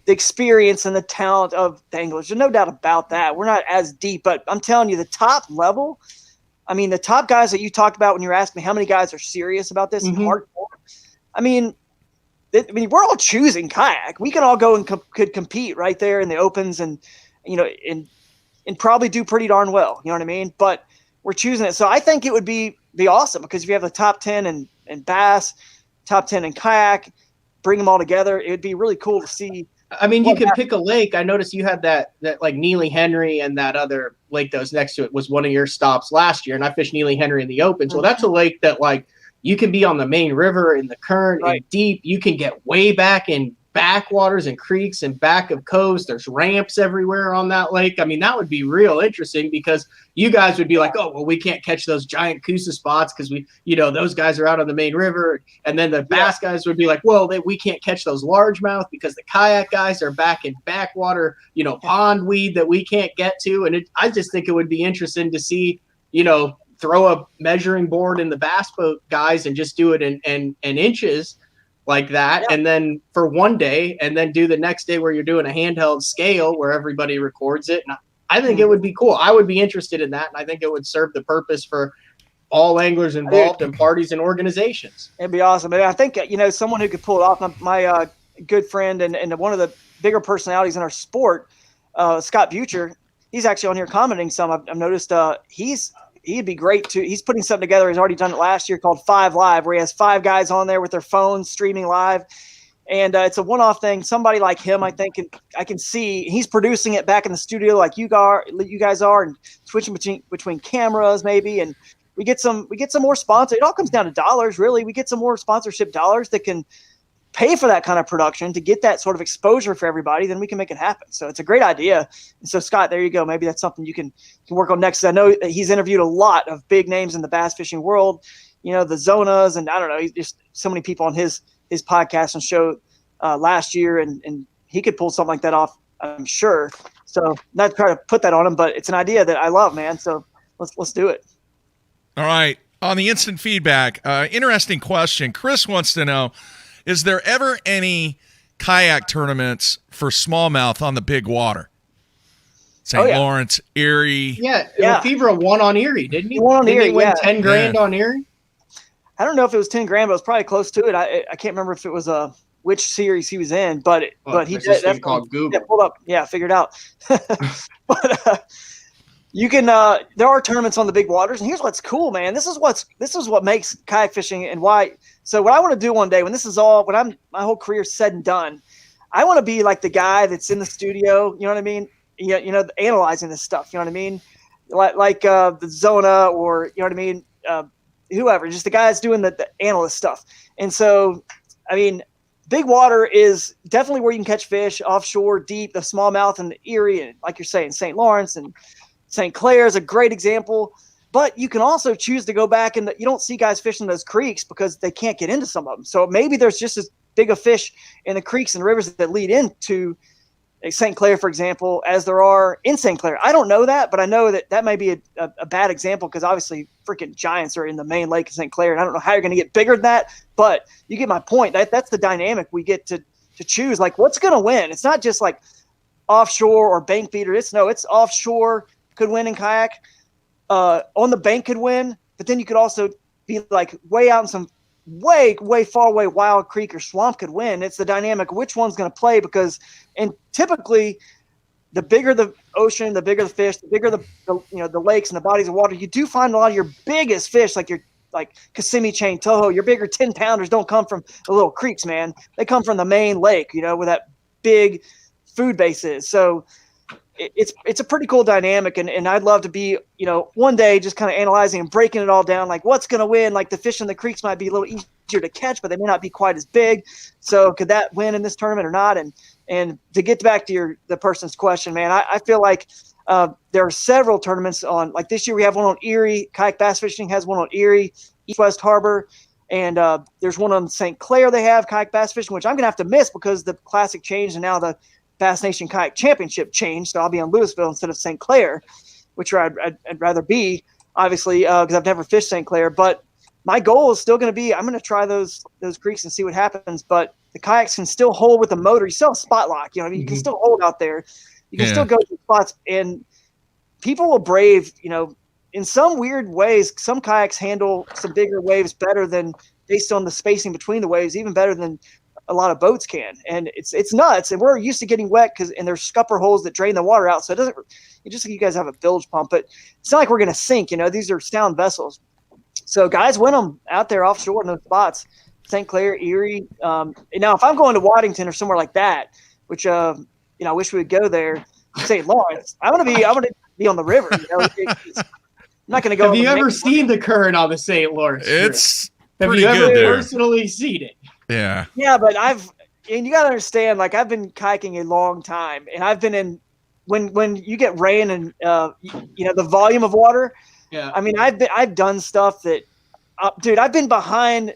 experience and the talent of the anglers. There's no doubt about that. We're not as deep, but I'm telling you, the top level. I mean, the top guys that you talked about when you were asking me how many guys are serious about this and hardcore. I mean, we're all choosing kayak. We can all go and could compete right there in the opens, and and probably do pretty darn well. You know what I mean? But we're choosing it. So I think it would be awesome, because if you have the top 10 in bass, top 10 in kayak, bring them all together, it would be really cool to see.
I mean, you can pick a lake. I noticed you had that like Neely Henry, and that other lake that was next to it was one of your stops last year. And I fished Neely Henry in the open. So that's a lake that like you can be on the main river in the current and deep. You can get way back in backwaters and creeks and back of coves. There's ramps everywhere on that lake. I mean, that would be real interesting, because you guys would be like, oh, well, we can't catch those giant Coosa spots because those guys are out on the main river. And then the bass guys would be like, well, we can't catch those largemouth because the kayak guys are back in backwater, pond weed that we can't get to. And I just think it would be interesting to see, throw a measuring board in the bass boat guys and just do it in inches like that, and then for one day, and then do the next day where you're doing a handheld scale where everybody records it. And I think it would be cool. I would be interested in that, and I think it would serve the purpose for all anglers involved and parties and organizations.
It'd be awesome. I think someone who could pull it off. My good friend and one of the bigger personalities in our sport, Scott Butcher. He's actually on here commenting some. I've noticed he'd be great too. He's putting something together. He's already done it last year called 5 Live, where he has 5 guys on there with their phones streaming live. And it's a one-off thing. Somebody like him, I think, I can see he's producing it back in the studio like you guys are, and switching between cameras maybe. And we get some more sponsors. It all comes down to dollars, really. We get some more sponsorship dollars that can pay for that kind of production to get that sort of exposure for everybody. Then we can make it happen. So it's a great idea. And so Scott, there you go. Maybe that's something you can work on next. I know that he's interviewed a lot of big names in the bass fishing world, the Zonas, and I don't know, he's just so many people on his podcast and show last year, and he could pull something like that off, I'm sure. So not try to put that on him, but it's an idea that I love, man. So let's do it.
All right. On the instant feedback, interesting question. Chris wants to know, is there ever any kayak tournaments for smallmouth on the big water? St. Lawrence, Erie.
Yeah. Lefevre won on Erie, didn't he?
He won on Erie,
he win 10 grand on Erie?
I don't know if it was 10 grand, but it was probably close to it. I can't remember if it was which series he was in, but he did. That's
called Google.
Pulled up. Yeah, figured out. But you can. There are tournaments on the big waters, and here's what's cool, man. This is what makes kayak fishing and why. So what I want to do one day when this is all, when my whole career said and done, I want to be like the guy that's in the studio. You know what I mean? Analyzing this stuff. You know what I mean? Like the Zona, or you know what I mean? Whoever, just the guys doing the analyst stuff. And so, I mean, big water is definitely where you can catch fish offshore, deep, the smallmouth and the Erie, and like you're saying, St. Lawrence and St. Clair is a great example. But you can also choose to go back, and you don't see guys fishing those creeks because they can't get into some of them. So maybe there's just as big a fish in the creeks and rivers that lead into St. Clair, for example, as there are in St. Clair. I don't know that, but I know that may be a bad example, because obviously freaking giants are in the main lake of St. Clair, and I don't know how you're going to get bigger than that. But you get my point. That's the dynamic we get to choose. Like, what's going to win? It's not just like offshore or bank beater. It's offshore could win in kayak. On the bank could win, but then you could also be like way out in some way far away wild creek or swamp could win. It's the dynamic of which one's going to play, and typically the bigger the ocean, the bigger the fish, the bigger the lakes and the bodies of water, you do find a lot of your biggest fish, like your Kissimmee chain, Toho, your bigger 10-pounders don't come from the little creeks, man. They come from the main lake, where that big food base is. So it's a pretty cool dynamic, and I'd love to be, one day just kind of analyzing and breaking it all down, like what's going to win. Like the fish in the creeks might be a little easier to catch, but they may not be quite as big. So could that win in this tournament or not? And to get back to the person's question, man, I feel like there are several tournaments on, like this year we have one on Erie. Kayak Bass Fishing has one on Erie, East West Harbor, And there's one on St. Clair they have, Kayak Bass Fishing, which I'm going to have to miss because the Classic changed and now the Bass Nation Kayak Championship changed. So I'll be in Louisville instead of St. Clair, which I'd rather be, obviously, because I've never fished St. Clair. But my goal is still going to be I'm going to try those creeks and see what happens. But the kayaks can still hold with the motor. You still have spot lock. You know, you can still hold out there. You can still go to spots. And people will brave, in some weird ways, some kayaks handle some bigger waves better than based on the spacing between the waves, even better than a lot of boats can. And it's nuts. And we're used to getting wet and there's scupper holes that drain the water out. So it just like you guys have a bilge pump, but it's not like we're going to sink, these are sound vessels. So guys win them out there offshore in those spots, St. Clair, Erie. Now if I'm going to Waddington or somewhere like that, which, I wish we would go there, St. Lawrence, I'm going to be on the river. I'm not going to go.
Have you ever seen the current on the St. Lawrence?
It's
Have you ever personally seen it?
Yeah.
Yeah, but you got to understand, like I've been kayaking a long time, and I've been in when you get rain and the volume of water.
Yeah.
I mean, I've done stuff that, dude, I've been behind.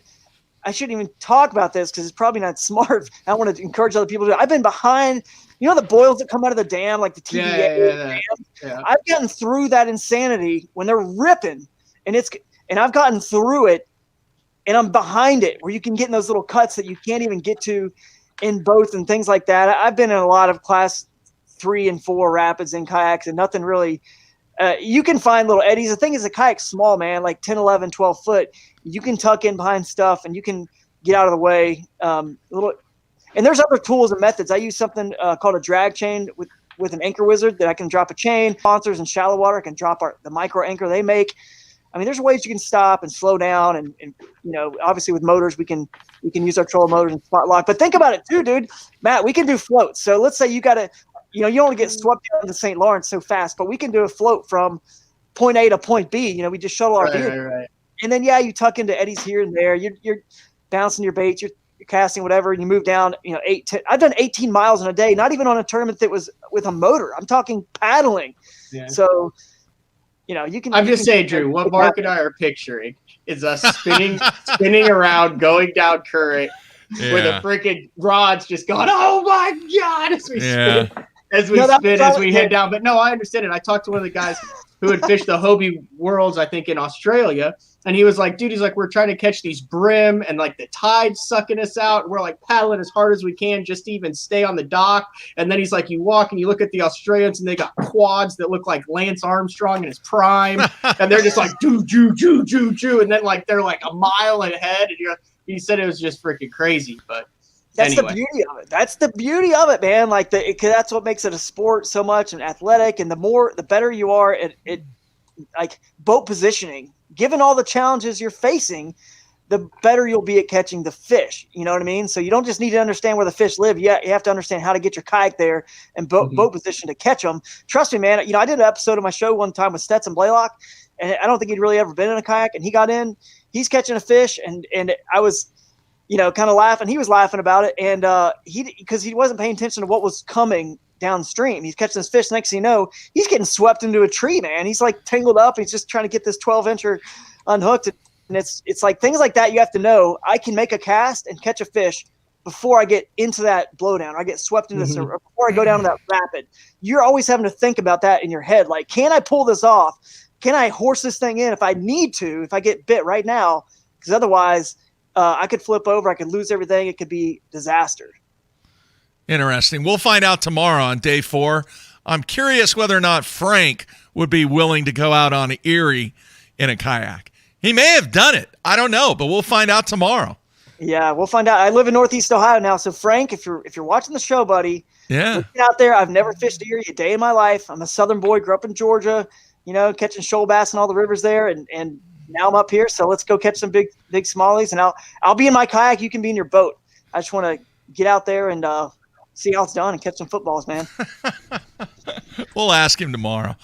I shouldn't even talk about this because it's probably not smart. I don't want to encourage other people to do it. I've been behind. The boils that come out of the dam, like the TVA.
Yeah.
I've gotten through that insanity when they're ripping, and I've gotten through it, and I'm behind it where you can get in those little cuts that you can't even get to in boats and things like that. I've been in a lot of class 3 and 4 rapids in kayaks, and nothing really. You can find little eddies. The thing is, the kayak's small, man, like 10, 11, 12 foot. You can tuck in behind stuff, and you can get out of the way. And there's other tools and methods. I use something called a drag chain with an anchor wizard that I can drop a chain. Sponsors in shallow water, I can drop the micro anchor they make. I mean, there's ways you can stop and slow down, and obviously with motors we can use our trolling motors and spot lock. But think about it too, dude. Matt, we can do floats. So let's say you got to, you only get swept down to St. Lawrence so fast, but we can do a float from point A to point B. We just shuttle our vehicle,
right.
And then you tuck into eddies here and there. You're bouncing your baits. You're casting whatever, and you move down, 8, 10. I've done 18 miles in a day, not even on a tournament that was with a motor. I'm talking paddling. Yeah. So, you can.
I'm just saying, Drew, what Mark and I are picturing is us spinning around, going down current with a freaking rods just going, oh my God, as we spin, as we head down. But no, I understand it. I talked to one of the guys who had fished the Hobie Worlds, I think, in Australia. And he was like, dude, we're trying to catch these brim and like the tide's sucking us out. And we're like paddling as hard as we can just to even stay on the dock. And then he's like, you walk and you look at the Australians and they got quads that look like Lance Armstrong in his prime. And they're just like, joo, joo, joo, joo, joo. And then they're like a mile ahead. And he said it was just freaking crazy. But
that's the beauty of it. That's the beauty of it, man. Like that's what makes it a sport so much and athletic. And the better you are at like boat positioning, given all the challenges you're facing, the better you'll be at catching the fish. You know what I mean? So you don't just need to understand where the fish live. You have to understand how to get your kayak there and boat position to catch them. Trust me, man. I did an episode of my show one time with Stetson Blaylock, and I don't think he'd really ever been in a kayak. And he got in, he's catching a fish, and I was, kind of laughing. He was laughing about it, and because he wasn't paying attention to what was coming downstream. He's catching this fish. Next thing you know, he's getting swept into a tree, man. He's like tangled up. He's just trying to get this 12-incher unhooked. And it's like things like that. You have to know I can make a cast and catch a fish before I get into that blowdown. Or I get swept into this, or before I go down to that rapid. You're always having to think about that in your head. Like, can I pull this off? Can I horse this thing in if I need to, if I get bit right now? Because otherwise I could flip over. I could lose everything. It could be disaster.
Interesting. We'll find out tomorrow on day 4. I'm curious whether or not Frank would be willing to go out on Erie in a kayak. He may have done it. I don't know, but we'll find out tomorrow.
Yeah, we'll find out. I live in Northeast Ohio now, so Frank, if you're watching the show, buddy, get out there. I've never fished Erie a day in my life. I'm a Southern boy, grew up in Georgia, catching shoal bass and all the rivers there, and now I'm up here. So let's go catch some big smallies, and I'll be in my kayak. You can be in your boat. I just want to get out there and see how it's done and catch some footballs, man.
We'll ask him tomorrow.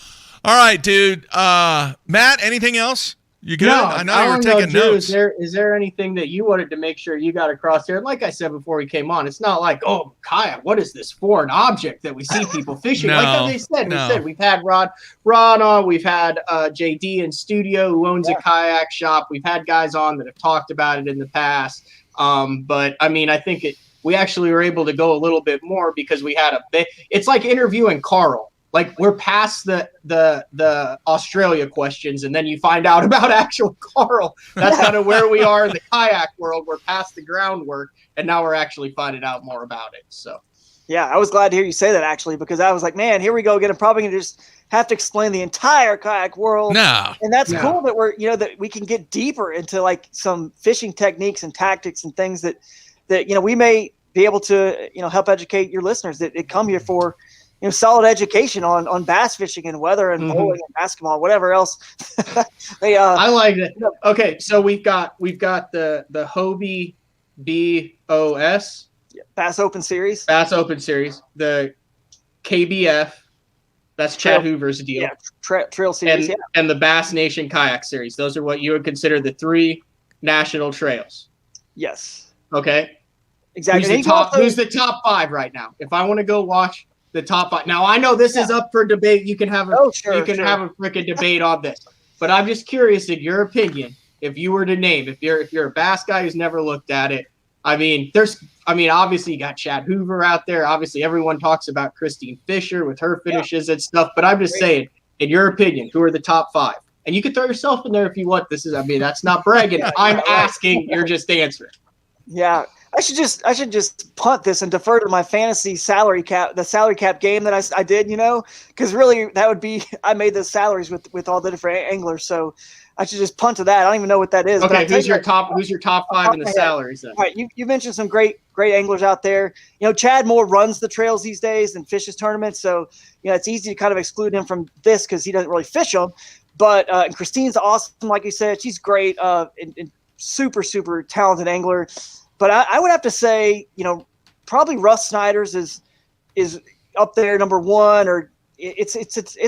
All right, dude. Matt, anything else? You good?
No,
I know you were taking
Drew,
notes.
Is there anything that you wanted to make sure you got across there? And like I said before we came on, it's not like, oh, kayak, what is this foreign object that we see people fishing?
No,
like they said, we've had Rod on, we've had JD in studio who owns a kayak shop. We've had guys on that have talked about it in the past. But I mean, I think we actually were able to go a little bit more because we had it's like interviewing Carl. Like we're past the Australia questions, and then you find out about actual Carl. That's kind of where we are in the kayak world. We're past the groundwork, and now we're actually finding out more about it. So,
yeah, I was glad to hear you say that actually, because I was like, man, here we go again. I'm probably gonna just have to explain the entire kayak world.
No,
and that's cool that that we can get deeper into like some fishing techniques and tactics and things that we may be able to help educate your listeners that come here for. Solid education on bass fishing and weather and bowling and basketball, whatever else.
I like it. Okay, so we've got the Hobie BOS
Bass Open Series,
the KBF. That's Chad Hoover's deal.
Yeah, Trail Series,
and the Bass Nation Kayak Series. Those are what you would consider the 3 national trails.
Yes.
Okay.
Exactly.
Who's the top 5 right now? If I want to go watch the top 5. Now I know this is up for debate. You can have a have a freaking debate on this. But I'm just curious, in your opinion, if you were to name, if you're a bass guy who's never looked at it, I mean, obviously you got Chad Hoover out there. Obviously everyone talks about Christine Fisher with her finishes and stuff. But I'm just saying, in your opinion, who are the top 5? And you can throw yourself in there if you want. That's not bragging. I'm asking. You're just answering.
Yeah. I should just punt this and defer to my fantasy salary cap game that I did, because really that would be, I made the salaries with all the different anglers. So I should just punt to that. I don't even know what that is.
Okay. Who's your top 5 in the salaries then?
All right. You mentioned some great anglers out there. Chad more runs the trails these days and fishes tournaments. So, it's easy to kind of exclude him from this because he doesn't really fish them. But and Christine's awesome. Like you said, she's great and super, super talented angler. But I would have to say, probably Russ Snyder's is up there number 1, or it's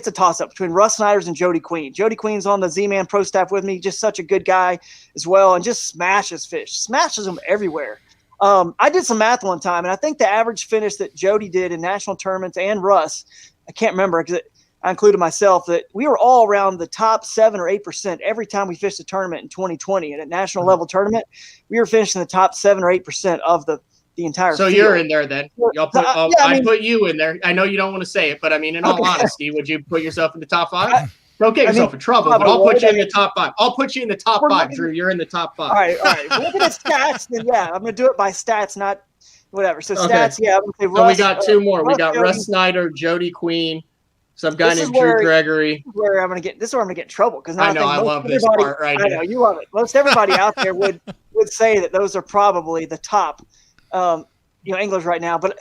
a toss up between Russ Snyder's and Jody Queen. Jody Queen's on the Z-Man Pro staff with me, just such a good guy as well, and just smashes them everywhere. I did some math one time, and I think the average finish that Jody did in national tournaments and Russ, I can't remember because I included myself, that we were all around the top 7 or 8% every time we fished a tournament in 2020. And at national level tournament, we were finishing the top 7 or 8% of the entire
So
field.
You're in there then. I put you in there. I know you don't want to say it, but I mean, in all honesty, would you put yourself in the top 5? Don't get yourself in trouble, but I'll put you in the top 5. I'll put you in the top 5, Drew. You're in the top 5.
All right. Looking at stats, then yeah, I'm going to do it by stats, not whatever. So stats, yeah. I'm going to say Russ.
So we got 2 more. We got Russ Snyder, Jody Queen, some guy named Drew Gregory.
This is where I'm going to get in trouble because
I know I love this part right here.
I know you love it. Most everybody out there would say that those are probably the top, anglers right now. But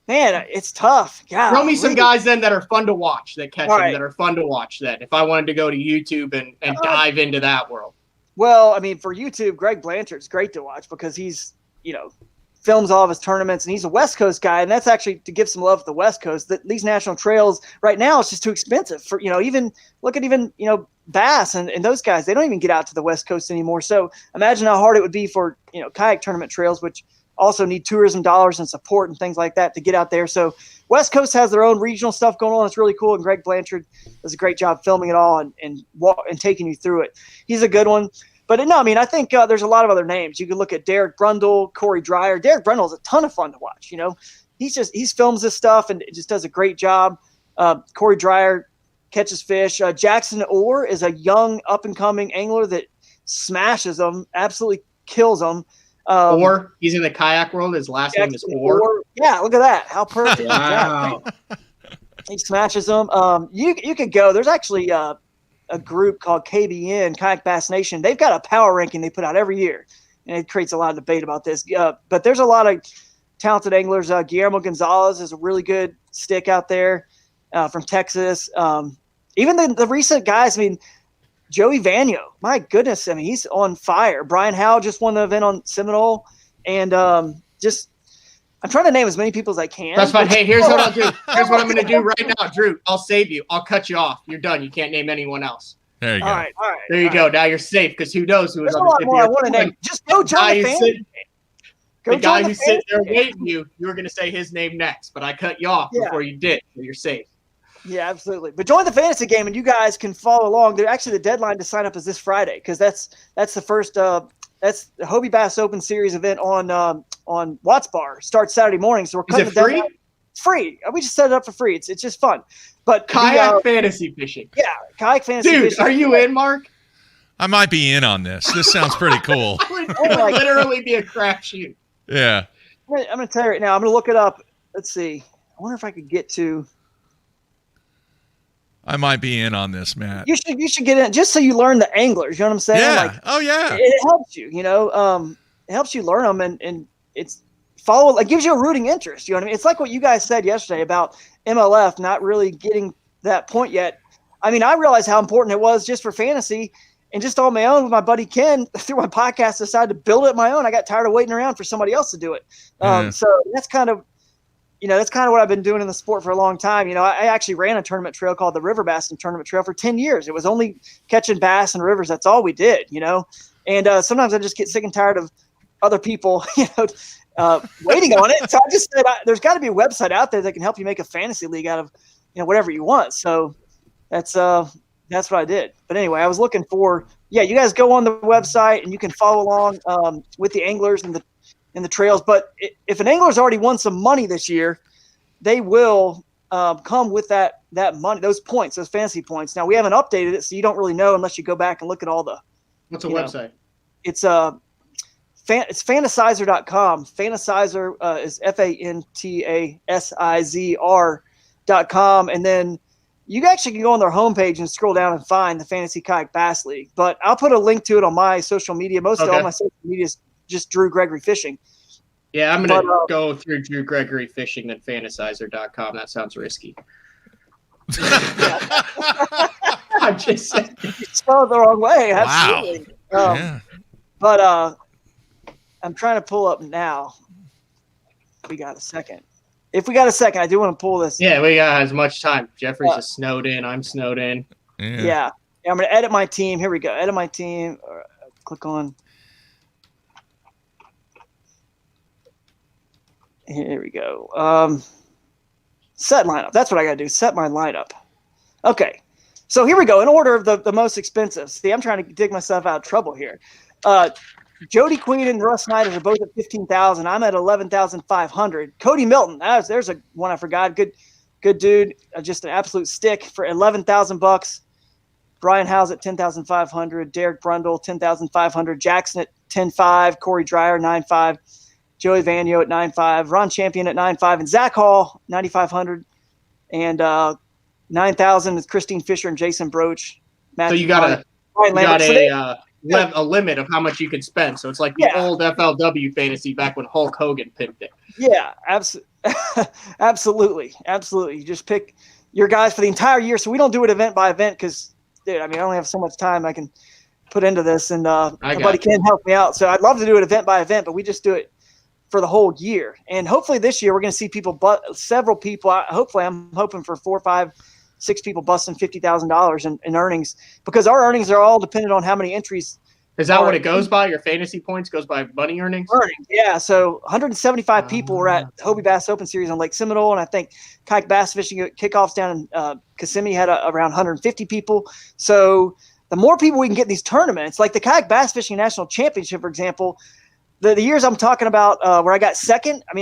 man, it's tough. God,
throw me some guys then that are fun to watch, that catch them, that are fun to watch. Then, if I wanted to go to YouTube and dive into that world.
Well, I mean, for YouTube, Greg Blanchard's great to watch because he's films all of his tournaments, and he's a West Coast guy, and that's actually to give some love to the West Coast. That these national trails right now, it's just too expensive for even Bass and those guys. They don't even get out to the West Coast anymore. So imagine how hard it would be for kayak tournament trails, which also need tourism dollars and support and things like that to get out there. So West Coast has their own regional stuff going on. It's really cool, and Greg Blanchard does a great job filming it all and taking you through it. He's a good one. But no, I mean, I think there's a lot of other names. You could look at Derek Brundle, Corey Dreyer. Derek Brundle is a ton of fun to watch. He films this stuff and just does a great job. Corey Dreyer catches fish. Jackson Orr is a young up and coming angler that smashes them, absolutely kills them.
Orr, he's in the kayak world. His last name is Orr.
Yeah, look at that. How perfect.
Wow.
He smashes them. You could go. There's actually a group called KBN, Kayak Bass Nation. They've got a power ranking they put out every year, and it creates a lot of debate about this. But there's a lot of talented anglers. Guillermo Gonzalez is a really good stick out there from Texas. Even the recent guys, I mean, Joey Vanyo, my goodness, I mean, he's on fire. Brian Howe just won the event on Seminole, and I'm trying to name as many people as I can.
That's fine. Hey, here's what I'll do. Here's what I'm going to do right now, Drew. I'll save you. I'll cut you off. You're done. You can't name anyone else.
There you go.
All right.
There you go. Now you're safe because who knows who was
There's
on
a lot
the
more I want to name. Just go join the fan.
The guy who's sitting there waiting you were going to say his name next, but I cut you off before you did. So you're safe.
Yeah, absolutely. But join the fantasy game, and you guys can follow along. Actually, the deadline to sign up is this Friday because that's the first that's the Hobie Bass Open Series event on Watts Bar. Starts Saturday morning, so we're cutting
Is it
the
free?
deadline. It's free. We just set it up for free. It's just fun. But
Kayak fantasy fishing.
Yeah, kayak fantasy
Dude,
fishing.
are you in, Mark?
I might be in on this. This sounds pretty cool.
It would literally be a crapshoot.
Yeah.
I'm going to tell you right now. I'm going to look it up. Let's see. I wonder if I could get to.
I might be in on this, Matt.
You should get in just so you learn the anglers. You know what I'm saying?
Yeah. Oh yeah.
It helps you. You know, it helps you learn them, and it's it gives you a rooting interest. You know what I mean? It's like what you guys said yesterday about MLF not really getting that point yet. I mean, I realized how important it was just for fantasy. And just on my own with my buddy Ken, through my podcast, decided to build it on my own. I got tired of waiting around for somebody else to do it. So that's kind of what I've been doing in the sport for a long time. You know, I actually ran a tournament trail called the River Bass Tournament Trail for 10 years. It was only catching bass and rivers. That's all we did, you know. And sometimes I just get sick and tired of other people, waiting on it. So I just said, there's got to be a website out there that can help you make a fantasy league out of, whatever you want. So that's what I did. But anyway, I was looking for, you guys go on the website and you can follow along with the anglers and the trails. But if an angler's already won some money this year, they will come with that money, those points, those fantasy points. Now, we haven't updated it, so you don't really know unless you go back and look at all the.
What's a website?
It's it's fantasizer.com. Fantasizer is FANTASIZR.com. And then you actually can go on their homepage and scroll down and find the Fantasy Kayak Bass League. But I'll put a link to it on my social media. Most of all my social media is just Drew Gregory Fishing.
Yeah, I'm going to go through Drew Gregory Fishing and fantasizer.com. That sounds risky. I'm just saying.
You spelled it the wrong way. Absolutely.
Wow.
But I'm trying to pull up now. If we got a second, I do want to pull this.
Yeah, we got as much time. Jeffrey's just snowed in. I'm snowed in.
Yeah. I'm going to edit my team. Here we go. Edit my team. Click on. Here we go. Set lineup. That's what I got to do. Set my lineup. Okay. So here we go. In order of the most expensive. See, I'm trying to dig myself out of trouble here. Jody Queen and Russ Snyder are both at $15,000. I'm at $11,500. Cody Milton. There's a one I forgot. Good dude. Just an absolute stick for $11,000. Brian Howes at $10,500. Derek Brundle $10,500. Jackson at $10,500. Corey Dreyer $9,500. Joey Vanyo at $9,500, Ron Champion at $9,500, and Zach Hall $9,500, and $9,000 is Christine Fisher and Jason Broach.
So you got a limit of how much you can spend. So it's like the old FLW fantasy back when Hulk Hogan pimped it.
Yeah, absolutely. You just pick your guys for the entire year. So we don't do it event by event because, dude, I only have so much time I can put into this, and nobody can help me out. So I'd love to do it event by event, but we just do it for the whole year. And hopefully this year we're going to see several people. I'm hoping for 4, 5, 6 people busting $50,000 in earnings, because our earnings are all dependent on how many entries.
Is that what it goes by? Your fantasy points goes by money earnings?
Yeah. So 175 people were at Hobie Bass Open Series on Lake Seminole. And I think Kayak Bass Fishing kickoffs down in Kissimmee had around 150 people. So the more people we can get in these tournaments, like the Kayak Bass Fishing National Championship, for example, the years I'm talking about where I got second, I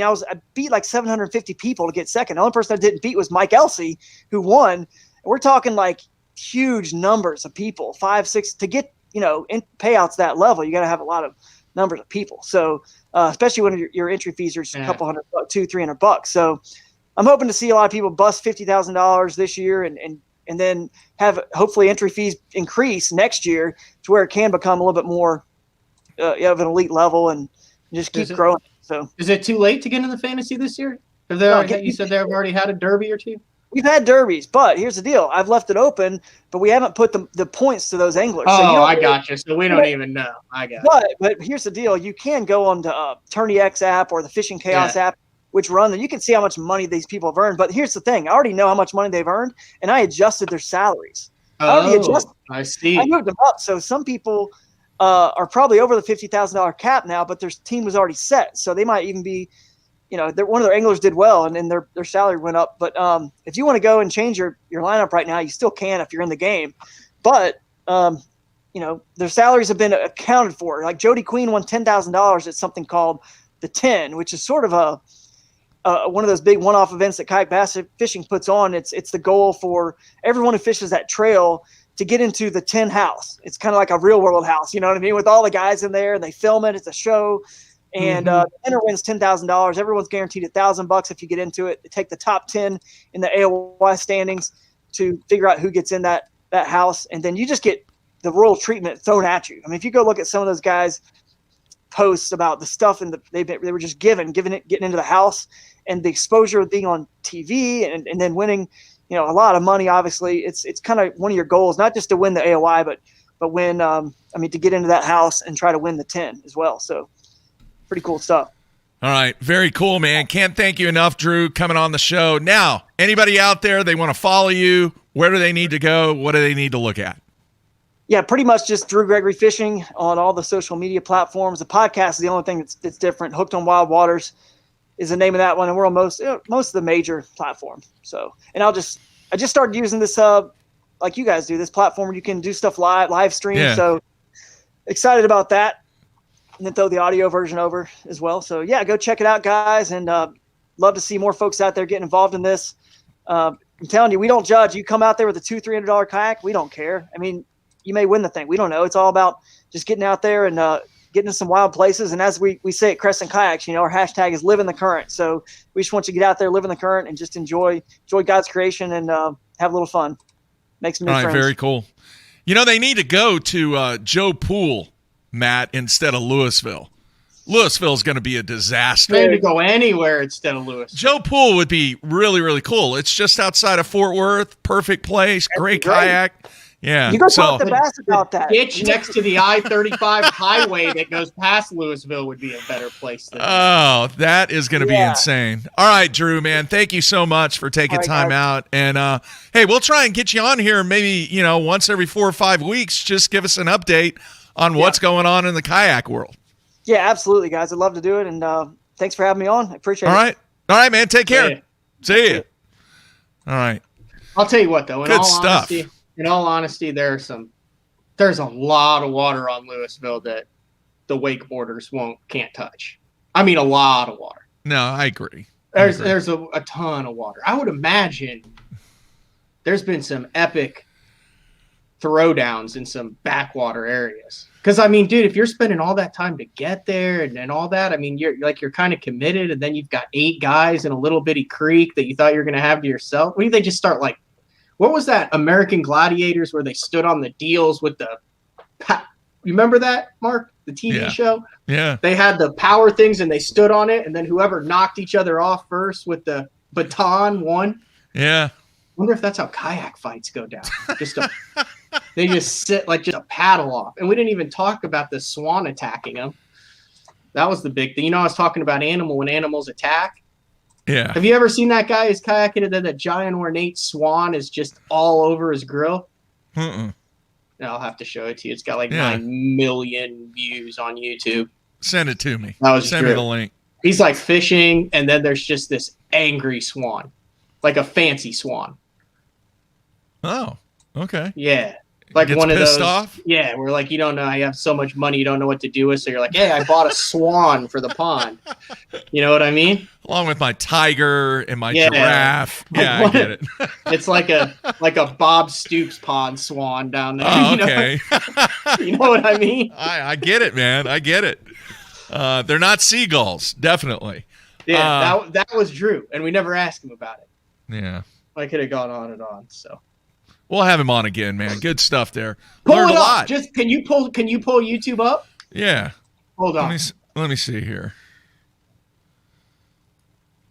beat like 750 people to get second. The only person I didn't beat was Mike Elsey, who won. We're talking like huge numbers of people, 5, 6 to get, in payouts that level. You got to have a lot of numbers of people. So especially when your entry fees are just a couple $100, $200-$300. So I'm hoping to see a lot of people bust $50,000 this year, and then have hopefully entry fees increase next year to where it can become a little bit more of an elite level and just keep growing. So
is it too late to get into the fantasy this year? You said they've already had a derby or two?
We've had derbies, but here's the deal. I've left it open, but we haven't put the points to those anglers.
Oh, I got you. So we don't even know. I got
you. But here's the deal. You can go on to Tourney X app or the Fishing Chaos app, which run, and you can see how much money these people have earned. But here's the thing. I already know how much money they've earned, and I adjusted their salaries.
I see.
I moved them up. So some people are probably over the $50,000 cap now, but their team was already set. So they might even be, one of their anglers did well and then their salary went up. But if you want to go and change your lineup right now, you still can if you're in the game. But, their salaries have been accounted for. Like Jody Queen won $10,000 at something called the 10, which is sort of one of those big one-off events that Kayak Bass Fishing puts on. It's the goal for everyone who fishes that trail to get into the 10 house. It's kind of like a real world house, you know what I mean? With all the guys in there and they film it. It's a show. And the winner wins $10,000. Everyone's guaranteed $1,000 if you get into it. They take the top 10 in the AOY standings to figure out who gets in that house. And then you just get the royal treatment thrown at you. I mean, if you go look at some of those guys' posts about the stuff they were just getting into the house and the exposure of being on TV and then winning, a lot of money. Obviously it's kind of one of your goals, not just to win the AOY, but win, to get into that house and try to win the 10 as well. So pretty cool stuff.
All right. Very cool, man. Can't thank you enough, Drew, coming on the show. Now, anybody out there, they want to follow you. Where do they need to go? What do they need to look at?
Yeah, pretty much just Drew Gregory Fishing on all the social media platforms. The podcast is the only thing that's different. Hooked on Wild Waters is the name of that one, and we're on most of the major platforms. So, and I just started using this like you guys do, this platform where you can do stuff live stream. Yeah. So excited about that, and then throw the audio version over as well. So yeah, go check it out, guys, and love to see more folks out there getting involved in this. I'm telling you, we don't judge. You come out there with a $200-$300 kayak, we don't care. I mean, you may win the thing. We don't know. It's all about just getting out there and getting to some wild places. And as we say at Crescent Kayaks, our hashtag is live in the current. So we just want you to get out there, live in the current, and just enjoy God's creation and have a little fun. Make some new friends.
Very cool. They need to go to Joe Pool, Matt, instead of Louisville. Louisville's going to be a disaster.
They need to go anywhere instead of Louisville.
Joe Pool would be really, really cool. It's just outside of Fort Worth. Perfect place. Great kayak. Yeah.
You go talk to Bass about that.
Ditch next to the I-35 highway that goes past Louisville would be a better place.
Oh, that is going to be insane. All right, Drew, man. Thank you so much for taking time out. And, hey, we'll try and get you on here maybe, once every 4 or 5 weeks. Just give us an update on what's going on in the kayak world.
Yeah, absolutely, guys. I'd love to do it. And thanks for having me on. I appreciate it.
All right, man. Take care. See you. All right.
I'll tell you what, though. In all honesty, there's a lot of water on Louisville that the wakeboarders can't touch. I mean, a lot of water.
No, I agree.
There's a ton of water. I would imagine there's been some epic throwdowns in some backwater areas. Because I mean, dude, if you're spending all that time to get there and all that, I mean, you're kind of committed, and then you've got 8 guys in a little bitty creek that you thought you were going to have to yourself. What do they just start like? What was that American Gladiators where they stood on the deals with the you remember that, Mark? The TV show?
Yeah.
They had the power things and they stood on it, and then whoever knocked each other off first with the baton won.
Yeah.
Wonder if that's how kayak fights go down. They just sit like just a paddle off. And we didn't even talk about the swan attacking them. That was the big thing. I was talking about when animals attack.
Yeah.
Have you ever seen that guy who's kayaking and then that giant ornate swan is just all over his grill? I'll have to show it to you. It's got like 9 million views on YouTube.
Send it to me.
Send
me the link.
He's like fishing, and then there's just this angry swan, like a fancy swan.
Oh, okay.
Yeah. Like one of those.
Off?
Yeah, where like you don't know, you have so much money, you don't know what to do with. So you're like, hey, I bought a swan for the pond. You know what I mean?
Along with my tiger and my giraffe. Yeah, I get it.
It's like a Bob Stoops pond swan down there.
Oh, okay.
You know what I mean?
I get it, man. I get it. They're not seagulls, definitely.
Yeah, that was Drew, and we never asked him about it.
Yeah.
I could have gone on and on, so.
We'll have him on again, man. Good stuff there.
Learned a lot. Just can you pull YouTube up?
Yeah.
Hold on.
Let me see here.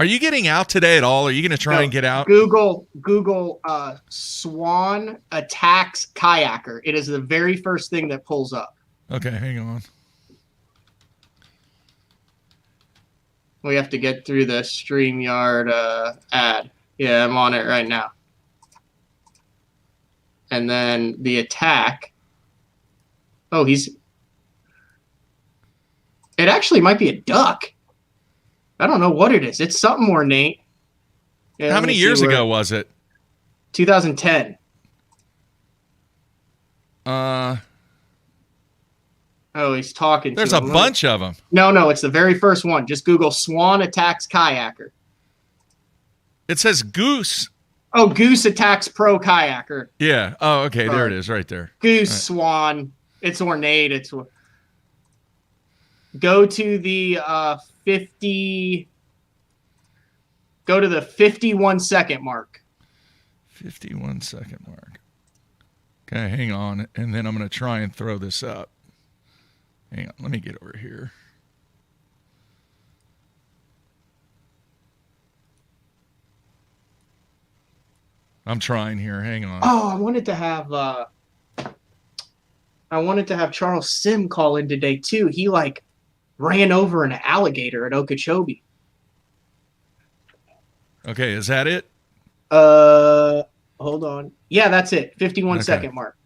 Are you getting out today at all? Are you going to try and get out?
Google swan attacks kayaker. It is the very first thing that pulls up.
Okay, hang on.
We have to get through the StreamYard ad. Yeah, I'm on it right now. And then the attack. Oh, it actually might be a duck. I don't know what it is. It's something ornate. Yeah,
How many years ago was it?
2010. Oh, he's talking.
There's a bunch of them.
No, it's the very first one. Just Google Swan attacks kayaker.
It says goose.
Oh, goose attacks pro kayaker.
Yeah. Oh, okay. There it is, right there.
Goose,
right.
Swan. It's ornate. Go to the 50. Go to the 51-second mark.
51-second mark. Okay, hang on, and then I'm going to try and throw this up. Hang on, let me get over here. I'm trying here. Hang on.
Oh, I wanted to have Charles Sim call in today too. He ran over an alligator at Okeechobee.
Okay, is that it?
Hold on. Yeah, that's it. 51-second mark.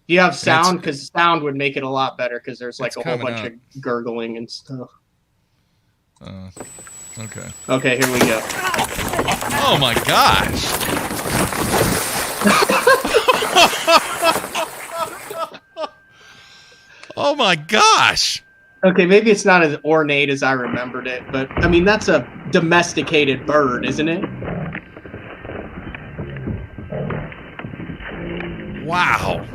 Do you have sound? Because sound would make it a lot better because there's a whole bunch of gurgling and stuff.
Okay.
Okay, here we go.
Oh my gosh. Oh my gosh.
Okay, maybe it's not as ornate as I remembered it, but I mean, that's a domesticated bird, isn't it?
Wow.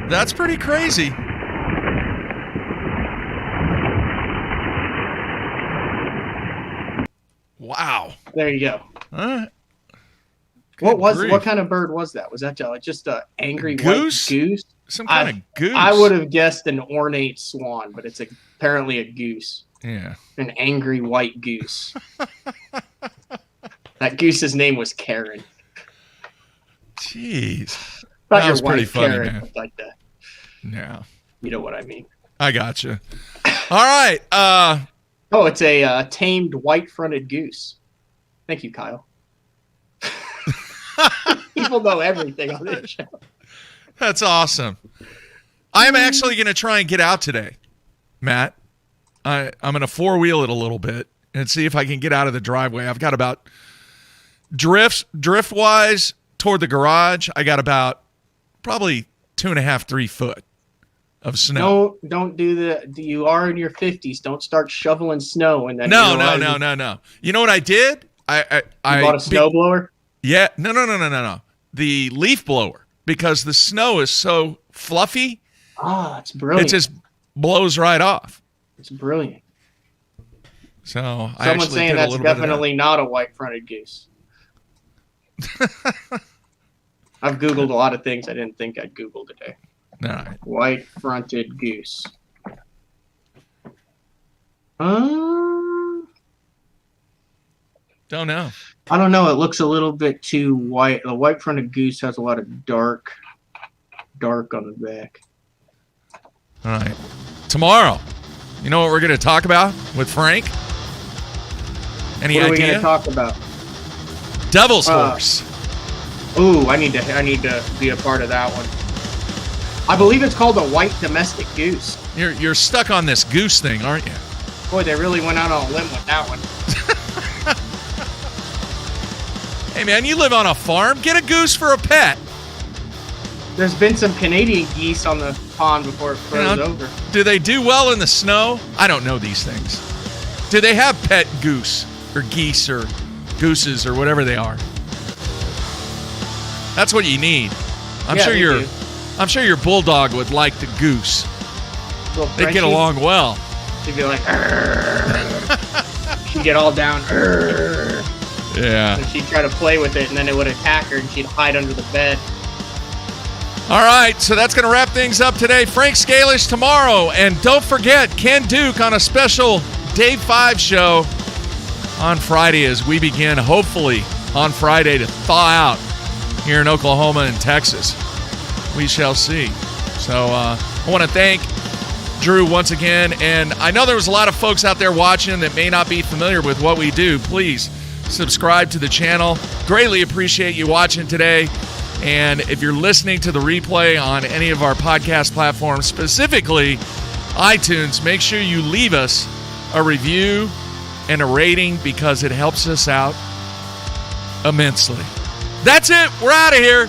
That's pretty crazy. Wow.
There you go.
What
kind of bird was that? Was that just an angry
goose?
White goose?
Some kind of goose.
I would have guessed an ornate swan, but it's apparently a goose.
Yeah.
An angry white goose. That goose's name was Karen.
Jeez.
That
was pretty funny,
Karen,
man.
like that.
Yeah.
You know what I mean.
I gotcha. All right.
Oh, it's a tamed white-fronted goose. Thank you, Kyle. People know everything on this show.
That's awesome. I'm actually going to try and get out today, Matt. I'm going to four-wheel it a little bit and see if I can get out of the driveway. I've got about drift-wise toward the garage. I got about probably 2.5, 3 foot of snow.
Don't do you are in your 50s. Don't start shoveling snow and then
No. You know what I did? I
bought a snowblower?
Yeah. No. The leaf blower, because the snow is so fluffy.
Ah, it's brilliant.
It just blows right off.
It's brilliant.
So
someone's saying that's definitely not a white-fronted goose. I've Googled a lot of things I didn't think I'd Google today.
All right.
White-fronted goose.
Don't know.
I don't know. It looks a little bit too white. The white-fronted goose has a lot of dark on the back.
All right. Tomorrow, you know what we're going to talk about with Frank? Any idea?
What are we going to talk about?
Devil's horse.
Ooh, I need to be a part of that one. I believe it's called a white domestic goose.
You're stuck on this goose thing, aren't you?
Boy, they really went out on a limb with that one.
Hey, man, you live on a farm. Get a goose for a pet.
There's been some Canadian geese on the pond before it froze over.
Do they do well in the snow? I don't know these things. Do they have pet goose or geese or gooses or whatever they are? That's what you need. I'm sure your bulldog would like the goose. They'd get along well.
She'd be like, she'd get all down.
Yeah.
And she'd try to play with it, and then it would attack her, and she'd hide under the bed.
All right, so that's going to wrap things up today. Frank Scalish tomorrow. And don't forget, Ken Duke on a special Day 5 show on Friday as we begin, hopefully, on Friday to thaw out here in Oklahoma and Texas. We shall see. So I want to thank Drew once again. And I know there was a lot of folks out there watching that may not be familiar with what we do. Please subscribe to the channel. Greatly appreciate you watching today. And if you're listening to the replay on any of our podcast platforms, specifically iTunes, make sure you leave us a review and a rating because it helps us out immensely. That's it. We're out of here.